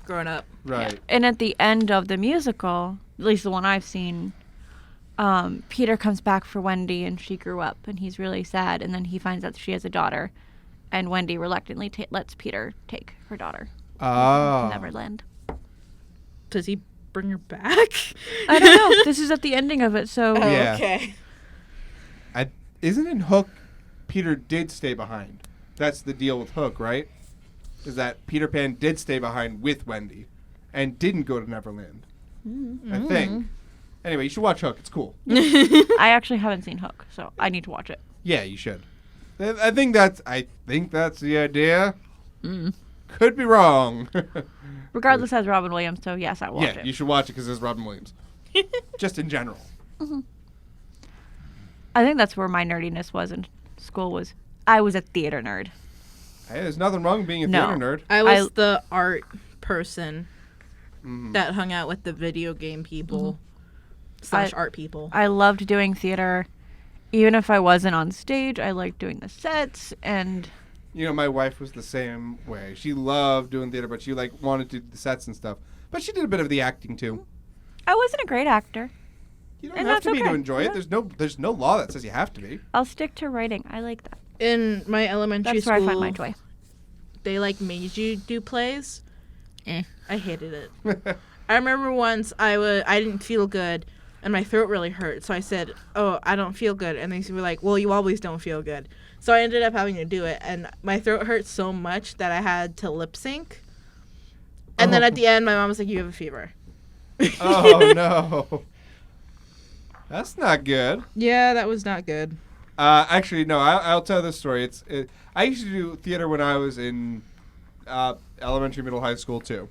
growing up. right. And at the end of the musical, at least the one I've seen, Peter comes back for Wendy and she grew up and he's really sad. And then he finds out that she has a daughter. And Wendy reluctantly lets Peter take her daughter Oh. to Neverland. Does he bring her back? I don't know. This is at the ending of it, so Oh, Yeah. okay. Isn't in Hook, Peter did stay behind. That's the deal with Hook, right? Is that Peter Pan did stay behind with Wendy. and didn't go to Neverland. I think. Anyway, you should watch Hook. It's cool. I actually haven't seen Hook, so I need to watch it. Yeah, you should. I think that's the idea. Could be wrong. Regardless, has Robin Williams, so yes, I watch Yeah, it. you should watch it because there's Robin Williams. Just in general. I think that's where my nerdiness was in school. I was a theater nerd. Hey, there's nothing wrong with being a No. theater nerd. I was the art person that hung out with the video game people / art people. I loved doing theater. Even if I wasn't on stage, I liked doing the sets and... You know, my wife was the same way. She loved doing theater, but she wanted to do the sets and stuff. But she did a bit of the acting too. I wasn't a great actor. You don't And have that's to be to okay. enjoy it. There's no law that says you have to be. I'll stick to writing. I like that. In my elementary That's school, where I find my joy. they made you do plays. Eh. I hated it. I remember once I didn't feel good and my throat really hurt, so I said, "Oh, I don't feel good," and they were like, "Well, you always don't feel good." So I ended up having to do it, and my throat hurt so much that I had to lip sync. And then at the end, my mom was like, "You have a fever." Oh no, that's not good. Yeah, that was not good. Actually, no. I'll tell this story. I used to do theater when I was in elementary, middle, high school too.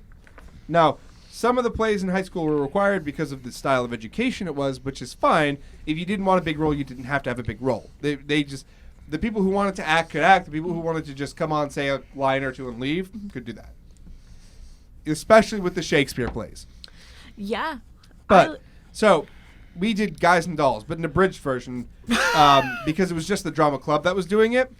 Now, some of the plays in high school were required because of the style of education it was, which is fine. If you didn't want a big role, you didn't have to have a big role. They just, the people who wanted to act could act. The people who wanted to just come on, say a line or two, and leave could do that. Especially with the Shakespeare plays. Yeah. But so we did Guys and Dolls, but in a abridged version because it was just the drama club that was doing it.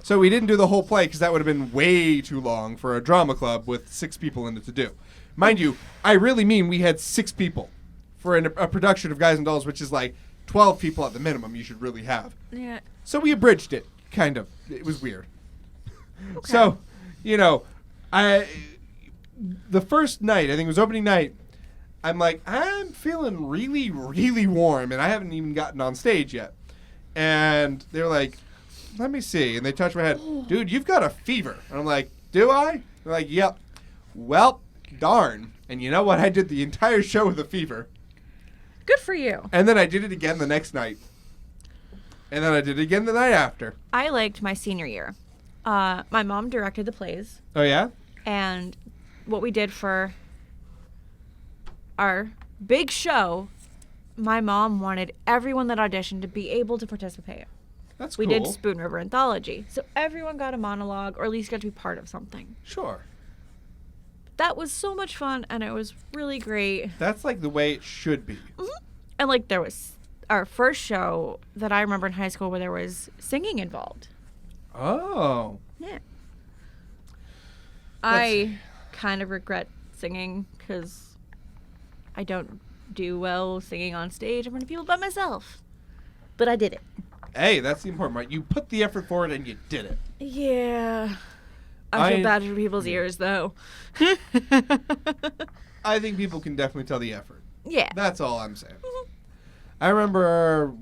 So we didn't do the whole play because that would have been way too long for a drama club with 6 people in it to do. Mind you, I really mean we had 6 people for a production of Guys and Dolls, which is like 12 people at the minimum you should really have. Yeah. So we abridged it, kind of. It was weird. Okay. So, the first night, I think it was opening night, I'm like, I'm feeling really, really warm, and I haven't even gotten on stage yet. And they're like, let me see. And they touch my head. Dude, you've got a fever. And I'm like, do I? They're like, yep. Well, darn. And you know what? I did the entire show with a fever. Good for you. And then I did it again the next night. And then I did it again the night after. I liked my senior year. My mom directed the plays. Oh, yeah? And what we did for our big show, my mom wanted everyone that auditioned to be able to participate. That's We cool. did Spoon River Anthology. So everyone got a monologue or at least got to be part of something. Sure. That was so much fun and it was really great. That's like the way it should be. And like there was our first show that I remember in high school where there was singing involved. Oh. Yeah. I kind of regret singing because I don't do well singing on stage in front of people by myself. But I did it. Hey, that's the important part. You put the effort forward and you did it. Yeah. I feel bad for people's ears, though. I think people can definitely tell the effort. Yeah. That's all I'm saying. I remember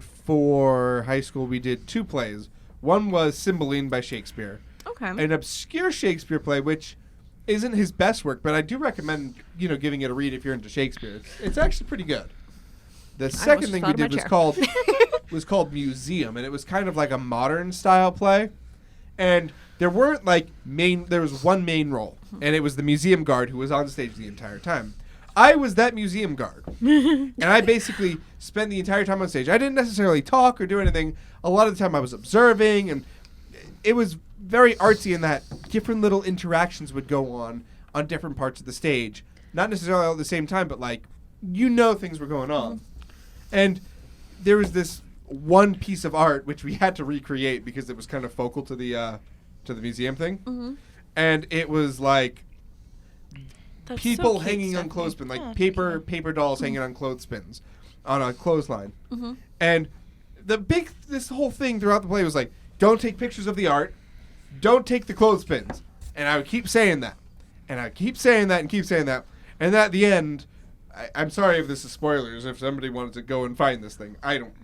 for high school, we did 2 plays. One was Cymbeline by Shakespeare. Okay. An obscure Shakespeare play, which isn't his best work, but I do recommend, giving it a read if you're into Shakespeare. It's actually pretty good. The second thing we did was called Museum, and it was kind of like a modern style play. And there weren't there was one main role, and it was the museum guard who was on stage the entire time. I was that museum guard. And I basically spent the entire time on stage. I didn't necessarily talk or do anything. A lot of the time I was observing, and it was very artsy in that different little interactions would go on different parts of the stage. Not necessarily all at the same time, but things were going on. And there was this one piece of art which we had to recreate because it was kind of focal to the museum thing. Mm-hmm. And it was like That's people so cute, hanging on Stephanie. clothespin, paper dolls hanging on clothespins on a clothesline. Mm-hmm. And this whole thing throughout the play was like, don't take pictures of the art, don't take the clothespins. And I would keep saying that. And I would keep saying that and keep saying that. And at the end, I'm sorry if this is spoilers, if somebody wanted to go and find this thing. I don't.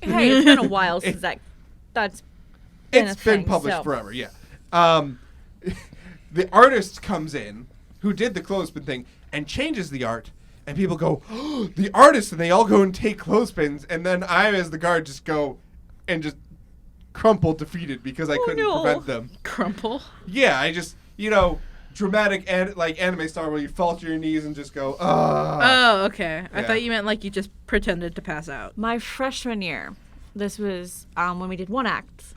Hey, it's been a while since that's been It's been published forever, yeah. The artist comes in who did the clothespin thing and changes the art. And people go, oh, the artist, and they all go and take clothespins. And then I, as the guard, just go and just crumple defeated because I couldn't prevent them. Crumple? Yeah, I just, dramatic like anime style where you fall to your knees and just go, Oh, okay. I Yeah. thought you meant like you just pretended to pass out. My freshman year, this was when we did one act.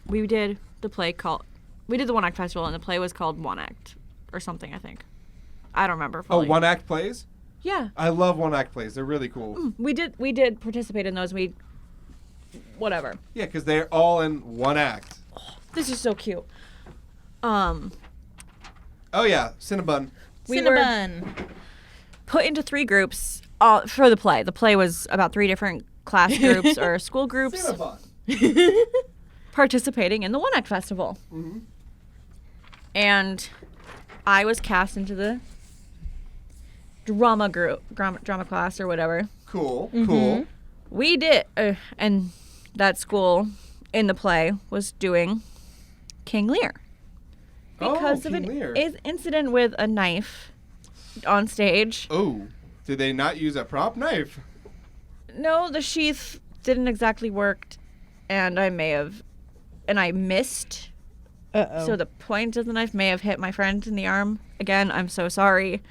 We did the one act festival, and the play was called One Act or something, I think. I don't remember fully. Oh, one act plays? Yeah. I love one act plays. They're really cool. We did participate in those. Whatever. Yeah, because they're all in one act. This is so cute. Oh, yeah, Cinnabon. We were put into 3 groups for the play. The play was about 3 different class groups or school groups Cinnabon. participating in the One Act Festival. Mm-hmm. And I was cast into the drama class or whatever. Cool, Mm-hmm. cool. We did, and that school in the play was doing King Lear. Because of King Lear. an incident with a knife on stage. Oh, did they not use a prop knife? No, the sheath didn't exactly work, and I missed. Uh-oh. So the point of the knife may have hit my friend in the arm. Again, I'm so sorry.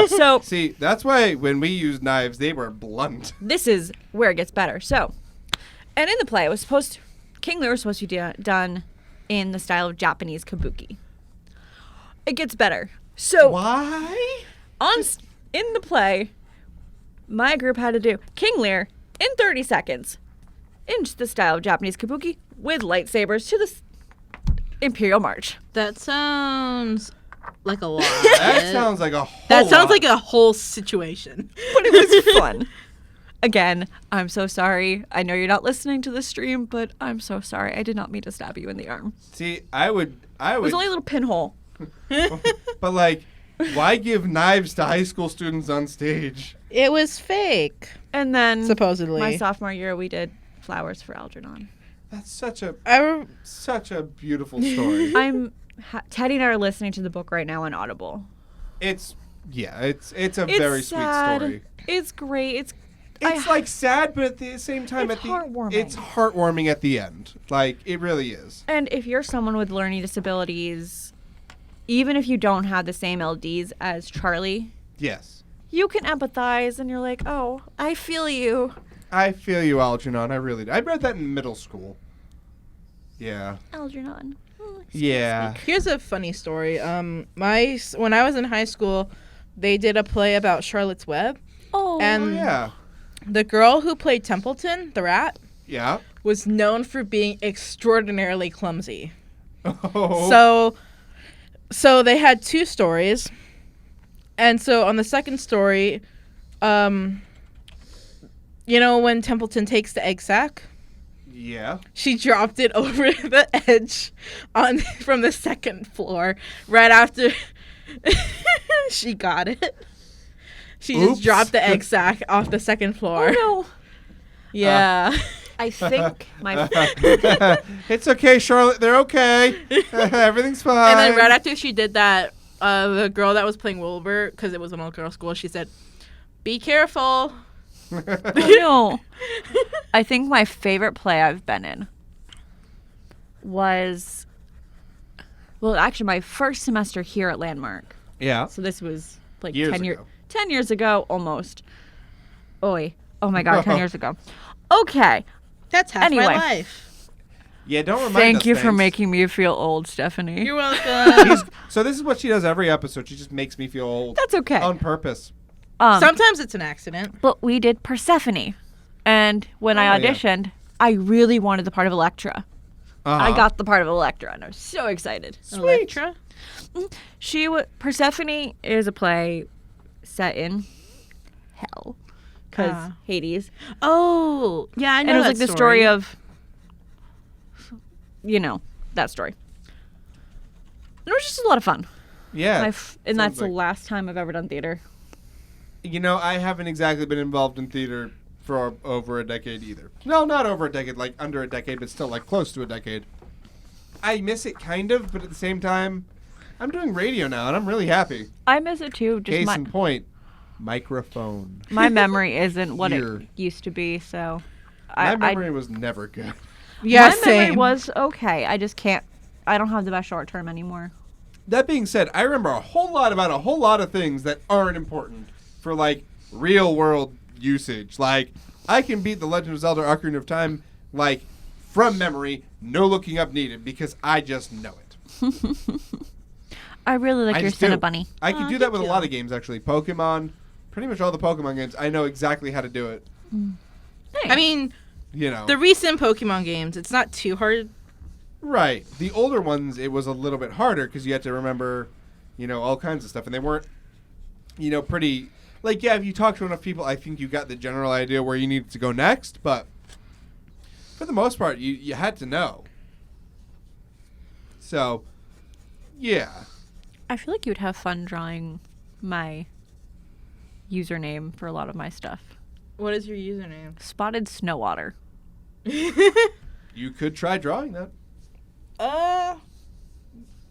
So See, that's why when we used knives, they were blunt. this is where it gets better. So, and in the play, King Lear was supposed to be done in the style of Japanese kabuki. It gets better. So Why? in the play, my group had to do King Lear in 30 seconds in the style of Japanese kabuki with lightsabers to the Imperial March. That sounds like a lot. That sounds like a whole That sounds lot. like a whole situation. But it was fun. Again, I'm so sorry. I know you're not listening to the stream, but I'm so sorry. I did not mean to stab you in the arm. See, I would. It was only a little pinhole. But like, why give knives to high school students on stage? It was fake, And then supposedly. my sophomore year, we did flowers for Algernon. That's such a I beautiful story. Teddy and I are listening to the book right now on Audible. It's a very sad. sweet story. It's great. It's like sad, but at the same time, It's heartwarming. it's heartwarming at the end. Like it really is. And if you're someone with learning disabilities, even if you don't have the same LDs as Charlie, Yes, you can empathize, and you're like, oh, I feel you. I feel you, Algernon. I really do. I read that in middle school. Yeah. Algernon. Yeah. Here's a funny story. When I was in high school, they did a play about Charlotte's Web, Oh. and Yeah. the girl who played Templeton, the rat, Yeah. was known for being extraordinarily clumsy. Oh. So they had 2 stories, and so on the second story, when Templeton takes the egg sack, Yeah. she dropped it over the edge from the second floor right after she got it. She Oops. just dropped the egg sack off the second floor. Oh, no. Yeah. I think my It's okay, Charlotte. They're okay. Everything's fine. And then right after she did that, the girl that was playing Wilbur, because it was an all-girl school, she said, "Be careful." no. I think my favorite play I've been in was, well, actually my first semester here at Landmark. Yeah. So this was like Years 10 ago. 10 years ago almost. Oi. Oh my god, 10 years ago. Okay. That's half Anyway. my life. Yeah. Don't remind us. Thank you for thanks. making me feel old, Stephanie. You're welcome. So this is what she does every episode. She just makes me feel old. That's okay. On purpose. Sometimes it's an accident. But we did Persephone. And when I Oh, yeah. auditioned, I really wanted the part of Electra. Uh-huh. I got the part of Electra, and I was so excited. Electra? Persephone is a play set in hell, because Hades. Oh, yeah, I know And it was that like the story of, that story. And it was just a lot of fun. Yeah. And that's the like- last time I've ever done theater. I haven't exactly been involved in theater for over a decade either. No, not over a decade, like under a decade, but still like close to a decade. I miss it kind of, but at the same time, I'm doing radio now, and I'm really happy. I miss it too. Just Case in point, microphone. my memory isn't what Ear. it used to be, so My memory was never good. Yeah, my memory same. was okay. I just can't. I don't have the best short term anymore. That being said, I remember a whole lot about a whole lot of things that aren't important for, like, real world usage. Like, I can beat The Legend of Zelda Ocarina of Time, like, from memory, no looking up needed, because I just know it. I really like I your just do. Cinnabunny. I can do that thank with a you. lot of games, actually. Pokemon, pretty much all the Pokemon games, I know exactly how to do it. I mean, You know. the recent Pokemon games, it's not too hard. Right. The older ones, it was a little bit harder because you had to remember, you know, all kinds of stuff. And they weren't, you know, pretty... Like, yeah, if you talk to enough people, I think you got the general idea where you needed to go next. But for the most part, you had to know. So, yeah. I feel like you'd have fun drawing my username for a lot of my stuff. What is your username? Spotted Snow Otter. You could try drawing that.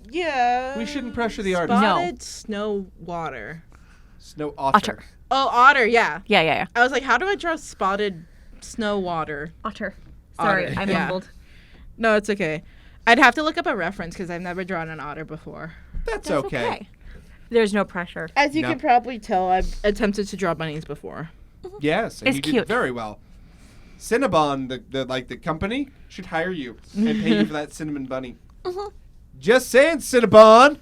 Yeah. We shouldn't pressure the artist. Spotted Snow Water. Snow Otter. Otter. Oh, otter, yeah. Yeah. I was like, how do I draw spotted snow water? Otter. Sorry, Otter, I yeah. mumbled. No, it's okay. I'd have to look up a reference because I've never drawn an otter before. That's okay. There's no pressure. As you No. can probably tell, I've attempted to draw bunnies before. Yes, and It's you did cute. very well. Cinnabon, the company, should hire you and pay you for that cinnamon bunny. Just saying, Cinnabon.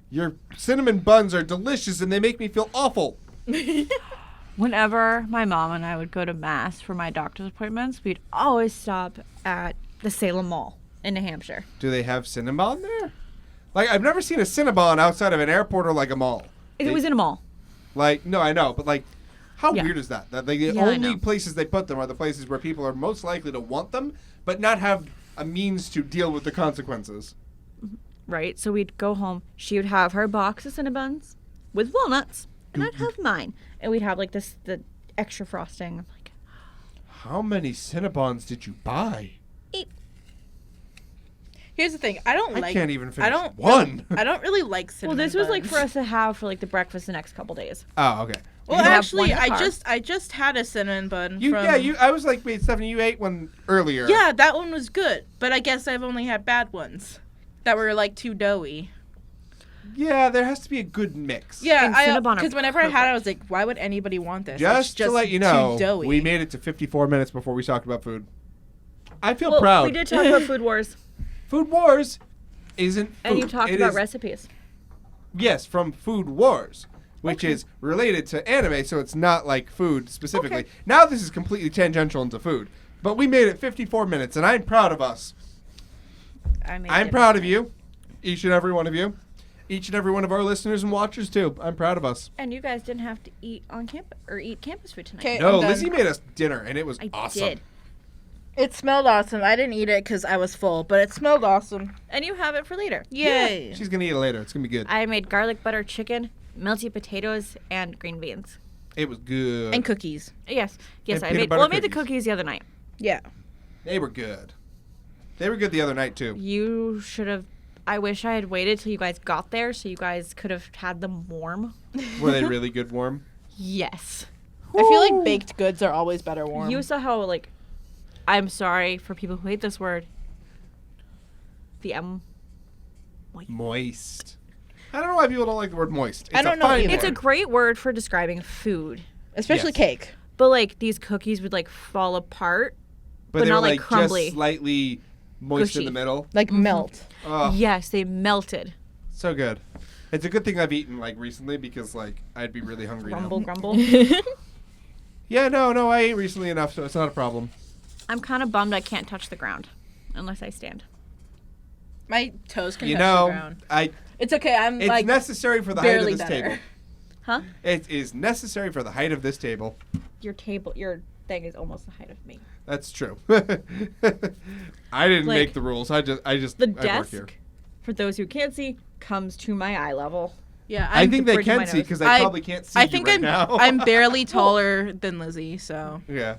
Your cinnamon buns are delicious and they make me feel awful. Whenever my mom and I would go to Mass for my doctor's appointments, we'd always stop at the Salem Mall in New Hampshire. Do they have Cinnabon there? Like, I've never seen a Cinnabon outside of an airport or like a mall. It was in a mall. Like, no, I know, but like, how Yeah. weird is that? That like, the Yeah, I only know. places they put them are the places where people are most likely to want them, but not have a means to deal with the consequences. Right? So we'd go home. She would have her box of Cinnabuns with walnuts, and I'd have mine. And we'd have like the extra frosting. I'm like, How many Cinnabons did you buy? Here's the thing. I don't I like. can't even finish I don't. one. I don't really like well, cinnamon this was like buns. for us to have for like the breakfast the next couple days. Oh, okay. Well, You have actually, one in the I car. just had a cinnamon bun. You from, I was like, wait, Stephanie, you ate one earlier. Yeah, that one was good, but I guess I've only had bad ones that were like too doughy. Yeah, there has to be a good mix. Yeah, And Cinnabon are because whenever I had it, I was perfect. like, why would anybody want this? Just It's to let you too know, doughy. we made it to 54 minutes before we talked about food. I feel Well, proud. we did talk about Food Wars, Food Wars isn't food. and you talked It about is- recipes. Yes, from Food Wars, which is related to anime, so it's not like food specifically. Okay. Now this is completely tangential into food. But we made it 54 minutes, and I'm proud of us. I'm proud of you, each and every one of you. Each and every one of our listeners and watchers, too. I'm proud of us. And you guys didn't have to eat on campus or eat campus food tonight. 'Kay. No, I'm done. Lizzie made us dinner, and it was I awesome. did. It smelled awesome. I didn't eat it because I was full, but it smelled awesome. And you have it for later. Yay! She's going to eat it later. It's going to be good. I made garlic butter chicken, melty potatoes, and green beans. It was good. And cookies. Yes, And I peanut made. butter Well, I made the cookies. cookies the other night. Yeah. They were good. They were good the other night, too. You should have. I wish I had waited till you guys got there so you guys could have had them warm. Were they really good warm? Yes. I feel like baked goods are always better warm. You saw how like. I'm sorry for people who hate this word. The M. Moist. I don't know why people don't like the word moist. It's I don't a know fine either. It's a word. great word for describing food, Especially Yes. cake. but like these cookies would like fall apart. but they not, were like, crumbly. just slightly moist in Gushy. the middle. Like melt. Oh, Yes, they melted. so good. It's a good thing I've eaten like recently because like I'd be really hungry Grumble, now. grumble. Yeah, no, I ate recently enough, so it's not a problem. I'm kind of bummed I can't touch the ground unless I stand. My toes can You touch the know, ground. It's okay. I'm it's like necessary for the height of barely this better. table. Huh? It is necessary for the height of this table. Your thing is almost the height of me. That's true. I didn't Like, make the rules. I just The I work here. desk, for those who can't see, comes to my eye level. Yeah, I think they bridge of my can see nose. because they I- probably can't see I you think right I'm now. I'm barely taller than Lizzie, so Yeah.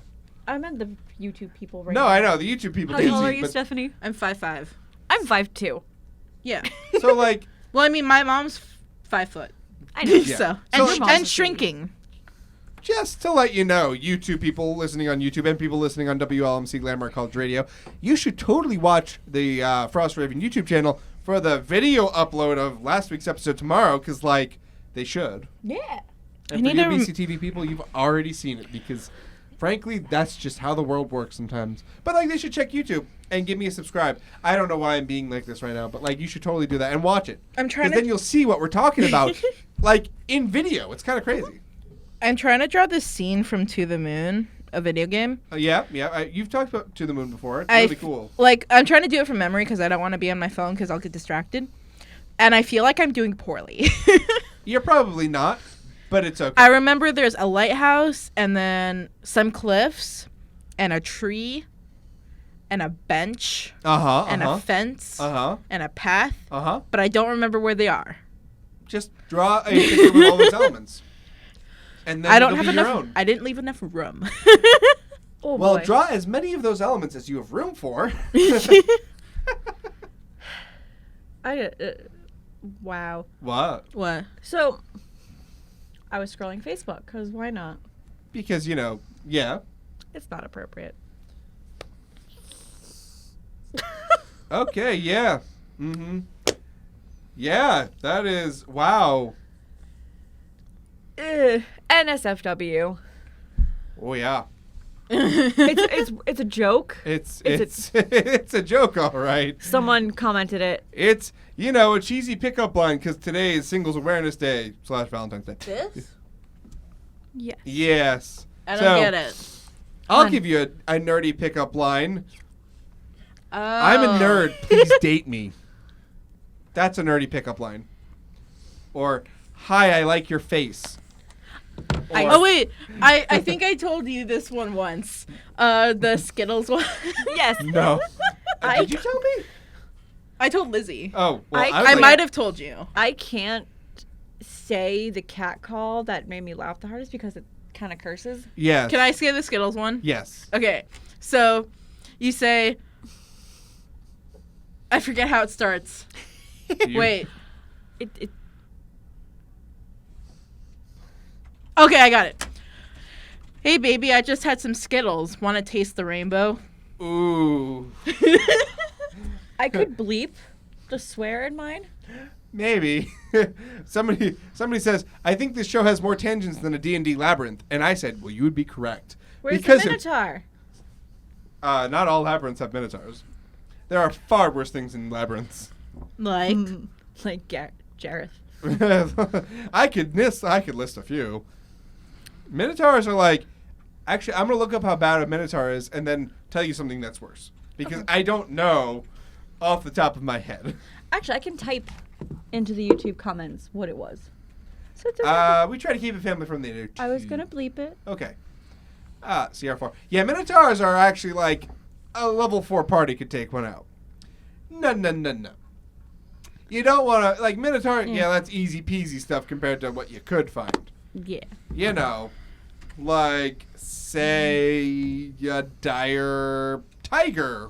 I meant the YouTube people right No, now. I know the YouTube people How can't tall see, are you, but Stephanie? I'm 5'5". I'm 5'2". Yeah. so like Well, I mean, my mom's 5 foot. I know. Yeah. So, So- and shrinking. Just to let you know, you two people listening on YouTube and people listening on WLMC Landmark College Radio, you should totally watch the FrostRaven YouTube channel for the video upload of last week's episode tomorrow, because, like, they should. Yeah. And for you BCTV people, you've already seen it, because, frankly, that's just how the world works sometimes. But, like, they should check YouTube and give me a subscribe. I don't know why I'm being like this right now, but, like, you should totally do that and watch it. I'm trying Because then you'll see what we're talking about, like, in video. It's kind of crazy. I'm trying to draw this scene from To the Moon, a video game. Yeah. You've talked about To the Moon before. It's really cool. Like, I'm trying to do it from memory because I don't want to be on my phone because I'll get distracted. And I feel like I'm doing poorly. You're probably not, but it's okay. I remember there's a lighthouse and then some cliffs and a tree and a bench and a fence and a path, but I don't remember where they are. Just draw a picture with all those elements. And then I don't it'll have be your enough. own. I didn't leave enough room. Oh, Well, boy. draw as many of those elements as you have room for. Wow. What? What? So, I was scrolling Facebook, because why not? Because, yeah. It's not appropriate. Okay, yeah. Yeah, that is, wow. NSFW. Oh, yeah. It's a joke. It's a joke, all right. Someone commented it. It's, a cheesy pickup line because today is Singles Awareness Day / Valentine's Day. This? Yes. Yes. I don't get it. I'll Fun. give you a nerdy pickup line. Oh. I'm a nerd. Please date me. That's a nerdy pickup line. Or, hi, I like your face. Oh wait, I think I told you this one once. The Skittles one. Yes. No. Did you tell me? I told Lizzie. Oh, well, I was I like- might have told you. I can't say the cat call that made me laugh the hardest because it kind of curses. Yes. Can I say the Skittles one? Yes. Okay, so you say. I forget how it starts. Wait. It Okay, I got it. Hey, baby, I just had some Skittles. Want to taste the rainbow? Ooh. I could bleep the swear in mine. Maybe. Somebody says, I think this show has more tangents than a D&D labyrinth. And I said, well, you would be correct. Where's Because the it's- Minotaur? not all labyrinths have minotaurs. There are far worse things in labyrinths. Like, Like Jareth. I could list a few. Minotaurs are like, actually, I'm gonna look up how bad a minotaur is and then tell you something that's worse because I don't know off the top of my head. Actually, I can type into the YouTube comments what it was. So it doesn't We try to keep it family friendly. I was gonna bleep it. Okay. CR4. Yeah, minotaurs are actually like a level 4 party could take one out. No. You don't want to, like, Minotaur, yeah, that's easy peasy stuff compared to what you could find. Yeah. Like, say, a dire tiger.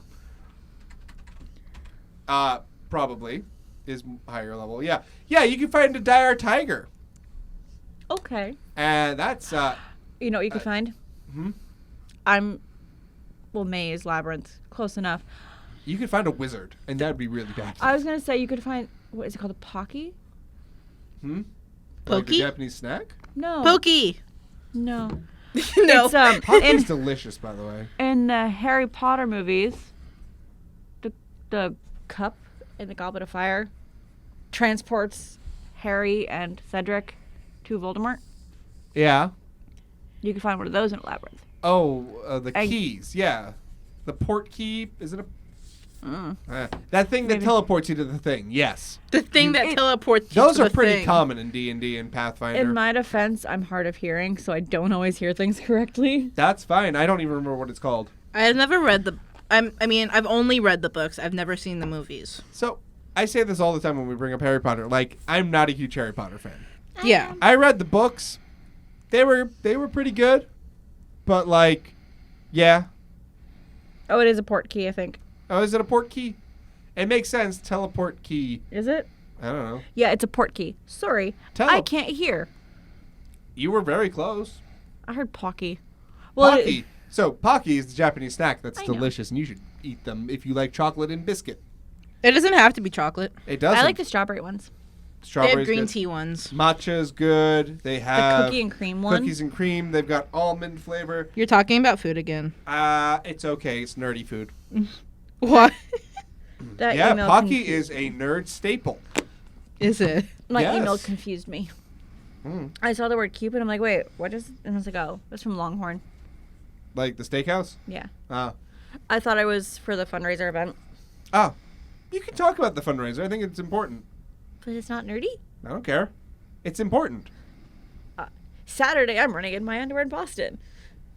Probably is higher level. Yeah, you can find a dire tiger. Okay. And that's, You know what you could find? Maze, Labyrinth. Close enough. you could find a wizard, and that'd be really bad. I was going to say you could find, what is it called, a Pocky? Like Pokey? a Japanese snack? No. Pokey. No. No. It's, Pocket's delicious, by the way. in the Harry Potter movies, the cup in the Goblet of Fire transports Harry and Cedric to Voldemort. Yeah. You can find one of those in a labyrinth. Oh, the keys. Yeah. The port key. Is it a... that thing that Maybe. teleports you to the thing. Yes. The thing that teleports you Those to are the pretty thing. common in D&D and Pathfinder. In my defense, I'm hard of hearing, so I don't always hear things correctly. That's fine. I don't even remember what it's called. I've never read the... I've only read the books. I've never seen the movies. So, I say this all the time when we bring up Harry Potter. Like, I'm not a huge Harry Potter fan. Yeah. I read the books. They were pretty good. But, like, yeah. Oh, it is a port key, I think. Oh, is it a port key? It makes sense. Teleport key. Is it? I don't know. Yeah, it's a portkey. Sorry, Tell I 'em. can't hear. You were very close. I heard Pocky. Well, Pocky. So Pocky is the Japanese snack that's I know. delicious, and you should eat them if you like chocolate and biscuit. It doesn't have to be chocolate. It doesn't. I like the strawberry ones. They Strawberries have green good. tea ones. Matcha's good. They The have cookie and cream one. cookies and cream. They've got almond flavor. You're talking about food again. It's okay. It's nerdy food. What That Yeah, email Pocky is a nerd staple. is it? My Yes. email confused me. Mm. I saw the word Cupid. I'm like, wait, what is? And I was like, oh, it's from Longhorn. Like the steakhouse? Yeah. Ah. I thought I was for the fundraiser event, Ah. You can talk about the fundraiser. I think it's important. but it's not nerdy. I don't care. It's important. Saturday, I'm running in my underwear in Boston.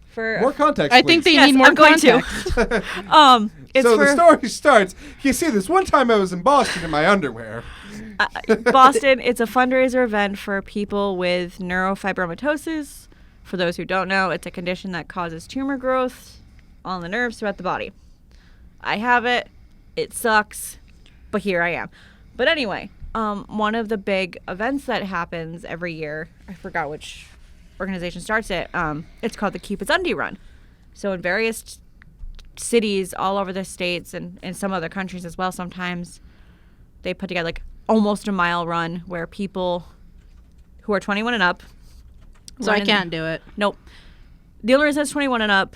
For More context, I think please. they need more I'm going context. to. It's So for the story starts. You see, this one time I was in Boston in my underwear. Boston. It's a fundraiser event for people with neurofibromatosis. For those who don't know, it's a condition that causes tumor growth on the nerves throughout the body. I have it. It sucks, but here I am. But anyway, one of the big events that happens every year, I forgot which organization starts it. It's called the Cupid's Undie Run. So in various cities all over the states and in some other countries as well, sometimes they put together like almost a mile run where people who are 21 and up. So I run in- can't do it. Nope. The only reason it's 21 and up,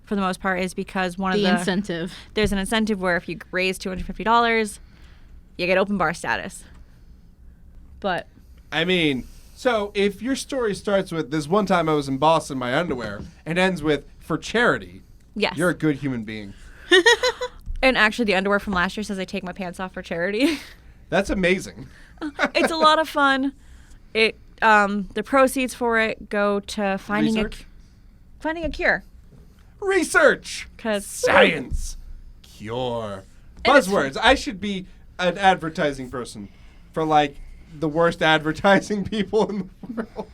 for the most part, is because The incentive. there's an incentive where if you raise $250, you get open bar status. But I mean, so if your story starts with this one time I was in Boston in my underwear and ends with for charity, yes. you're a good human being. And actually, the underwear from last year says I take my pants off for charity. That's amazing. It's a lot of fun. It the proceeds for it go to finding Research? a cure. Research. 'Cause Science. Cure. And it's Buzzwords. I should be an advertising person for like the worst advertising people in the world.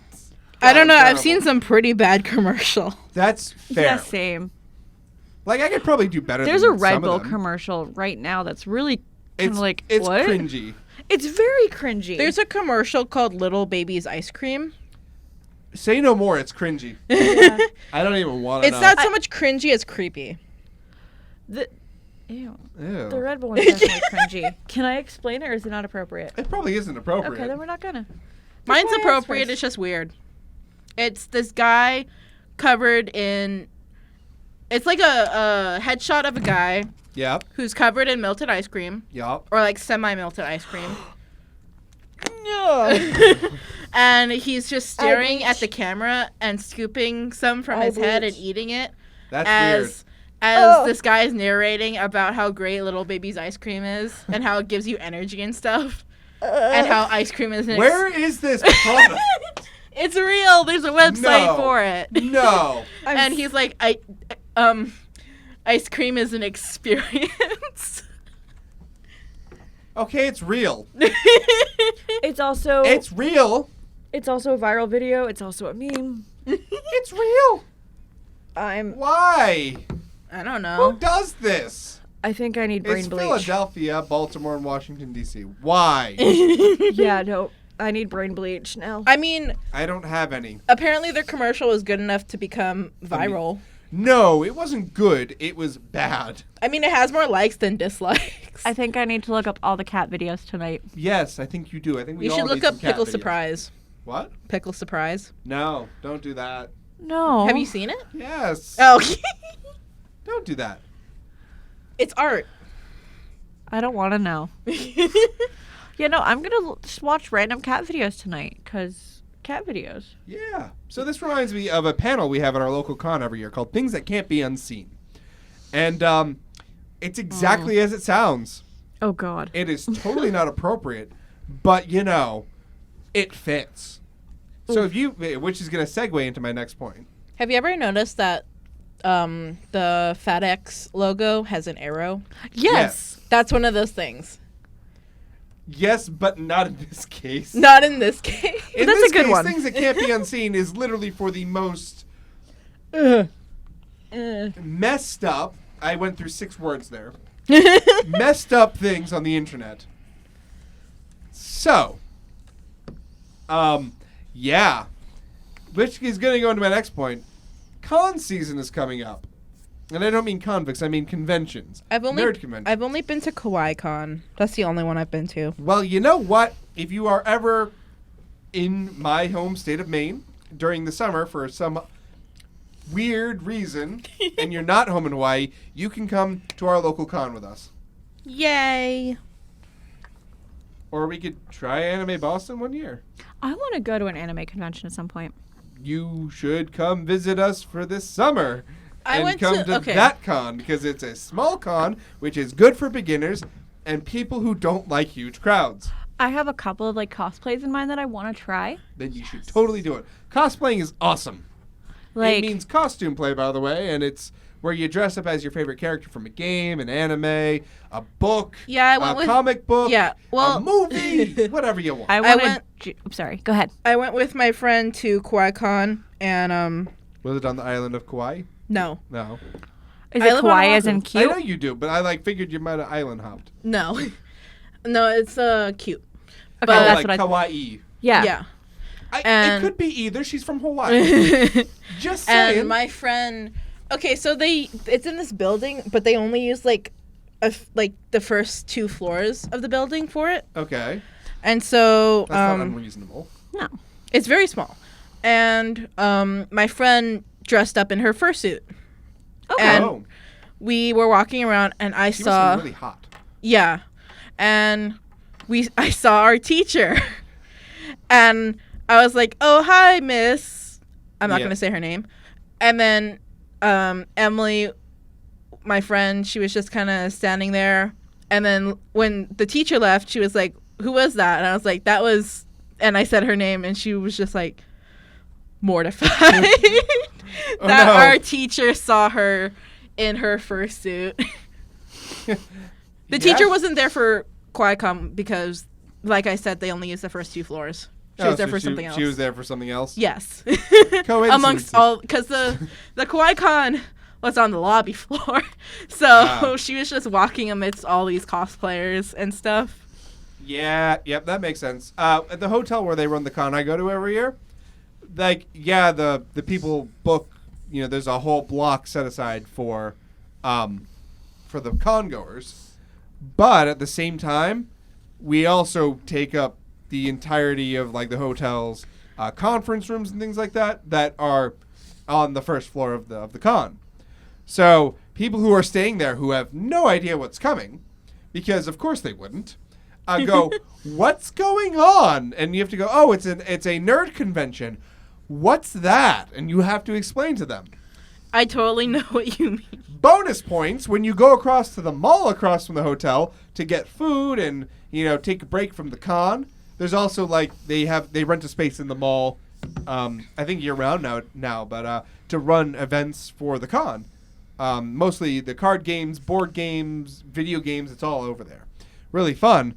I don't know. I've Terrible. seen some pretty bad commercial. That's fair. Yeah, same. Like I could probably do better. There's than a Red some of Bull them. commercial right now that's really kind It's of like it's what? cringy. It's very cringy. There's a commercial called Little Baby's Ice Cream. Say no more. It's cringy. Yeah. I don't even want to It's know. not so much cringy as creepy. Ew. Ew. The Red Bull one's definitely cringy. Can I explain it, or is it not appropriate? It probably isn't appropriate. Okay, then we're not gonna. Mine's Before I ask appropriate. first. It's just weird. It's this guy covered in. It's like a headshot of a guy Yep. who's covered in melted ice cream, Yep. or like semi-melted ice cream, No. and he's just staring at the camera and scooping some from his head and eating it That's weird. as this guy is narrating about how great Little Baby's ice cream is and how it gives you energy and stuff, and how ice cream is. Where is this product? It's real. There's a website No. for it. No. And he's like, ice cream is an experience. Okay, it's real. It's also It's real. it's also a viral video. It's also a meme. It's real. I'm. Why? I don't Who know. does this? I think I need brain It's bleach. Philadelphia, Baltimore, and Washington, D.C. Why? Yeah, no. I need brain bleach now. I mean, I don't have any. apparently their commercial was good enough to become viral. No, it wasn't good. It was bad. I mean, it has more likes than dislikes. I think I need to look up all the cat videos tonight. Yes, I think you do. I think we You all should need look up some cat Pickle videos. Surprise. What? Pickle Surprise. No, don't do that. No. Have you seen it? Yes. Oh, Don't do that. it's art. I don't want to know. Yeah, no, I'm going to just watch random cat videos tonight because cat videos. Yeah. So this reminds me of a panel we have at our local con every year called Things That Can't Be Unseen. And it's exactly as it sounds. Oh, God. It is totally not appropriate, but you know, it fits. So if you, which is going to segue into my next point. Have you ever noticed that the FedEx logo has an arrow? Yes. That's one of those things. Yes, but not in this case. Not in this case. In That's this a good case, one. Things That Can't Be Unseen is literally for the most messed up. I went through 6 words there. Messed up things on the internet. So, yeah. Which is going to go into my next point. Con season is coming up. And I don't mean convicts, I mean conventions. Nerd conventions. I've only been to Kawaii Con. That's the only one I've been to. Well, you know what? If you are ever in my home state of Maine during the summer for some weird reason, and you're not home in Hawaii, you can come to our local con with us. Yay! Or we could try Anime Boston one year. I want to go to an anime convention at some point. You should come visit us for this summer. I went to that con because it's a small con, which is good for beginners and people who don't like huge crowds. I have a couple of cosplays in mind that I want to try. Then you should totally do it. Cosplaying is awesome. It means costume play, by the way, and it's where you dress up as your favorite character from a game, an anime, a book, comic book, a movie, whatever you want. Sorry, go ahead. I went with my friend to Kawaii Con, and Was it on the island of Kauai? No. Is it Kawaii as in cute? I know you do, but I figured you might have island hopped. No. No, it's cute. Okay, but that's like what Kauai. Yeah. It could be either. She's from Hawaii. Just saying. And my friend. Okay, so it's in this building, but they only use the first 2 floors of the building for it. Okay. And so that's not unreasonable. No. It's very small. And my friend dressed up in her fursuit. Okay. And we were walking around, and I she saw. Must have been really hot. Yeah, and I saw our teacher, and I was like, "Oh, hi, Miss." I'm not going to say her name. And then Emily, my friend, she was just kind of standing there. And then when the teacher left, she was like, "Who was that?" And I was like, "That was," and I said her name, and she was just like mortified that our teacher saw her in her fursuit. The teacher wasn't there for QuiCom because, like I said, they only use the first 2 floors. She was there for something else. She was there for something else? Yes. Amongst all, because the QuiCon was on the lobby floor. So she was just walking amidst all these cosplayers and stuff. Yeah, yep, that makes sense. At the hotel where they run the con I go to every year, the people book, there's a whole block set aside for the con goers. But at the same time, we also take up the entirety of the hotel's conference rooms and things like that are on the first floor of the con. So people who are staying there who have no idea what's coming, because of course they wouldn't, go, "What's going on?" And you have to go, "Oh, it's a nerd convention. What's that?" And you have to explain to them. I totally know what you mean. Bonus points when you go across to the mall across from the hotel to get food and take a break from the con. There's also they rent a space in the mall, I think year round now, but to run events for the con. Mostly the card games, board games, video games. It's all over there. Really fun.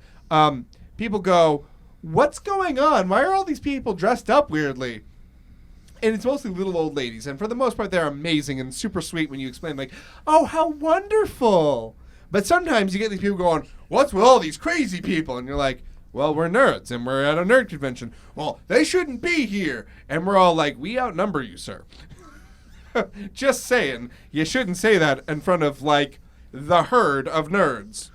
People go, "What's going on? Why are all these people dressed up weirdly?" And it's mostly little old ladies. And for the most part, they're amazing and super sweet when you explain, "Oh, how wonderful." But sometimes you get these people going, "What's with all these crazy people?" And you're like, "Well, we're nerds, and we're at a nerd convention." "Well, they shouldn't be here." And we're all like, "We outnumber you, sir." Just saying. You shouldn't say that in front of, the herd of nerds.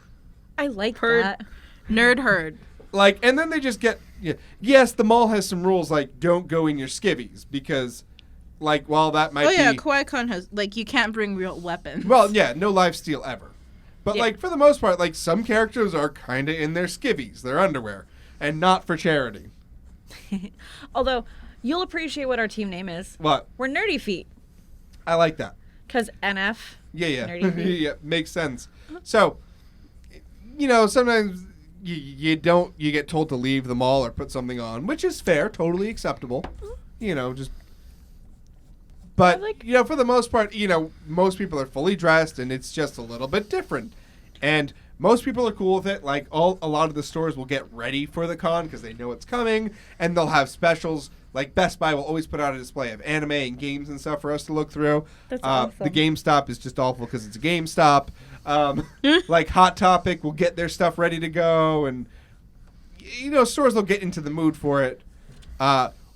I like that. Nerd herd. And then they just get... Yes, the mall has some rules don't go in your skivvies because, while that might be... Oh, yeah, QuiCon has, you can't bring real weapons. Well, yeah, no live steel ever. But, for the most part, some characters are kind of in their skivvies, their underwear, and not for charity. Although, you'll appreciate what our team name is. What? We're Nerdy Feet. I like that. Because NF. Yeah. Nerdy Feet. Yeah, makes sense. So, sometimes... You get told to leave the mall or put something on, which is fair, totally acceptable. But for the most part, most people are fully dressed and it's just a little bit different. And most people are cool with it. A lot of the stores will get ready for the con because they know it's coming, and they'll have specials. Best Buy will always put out a display of anime and games and stuff for us to look through. That's awesome. The GameStop is just awful because it's a GameStop. Hot Topic will get their stuff ready to go, and stores will get into the mood for it.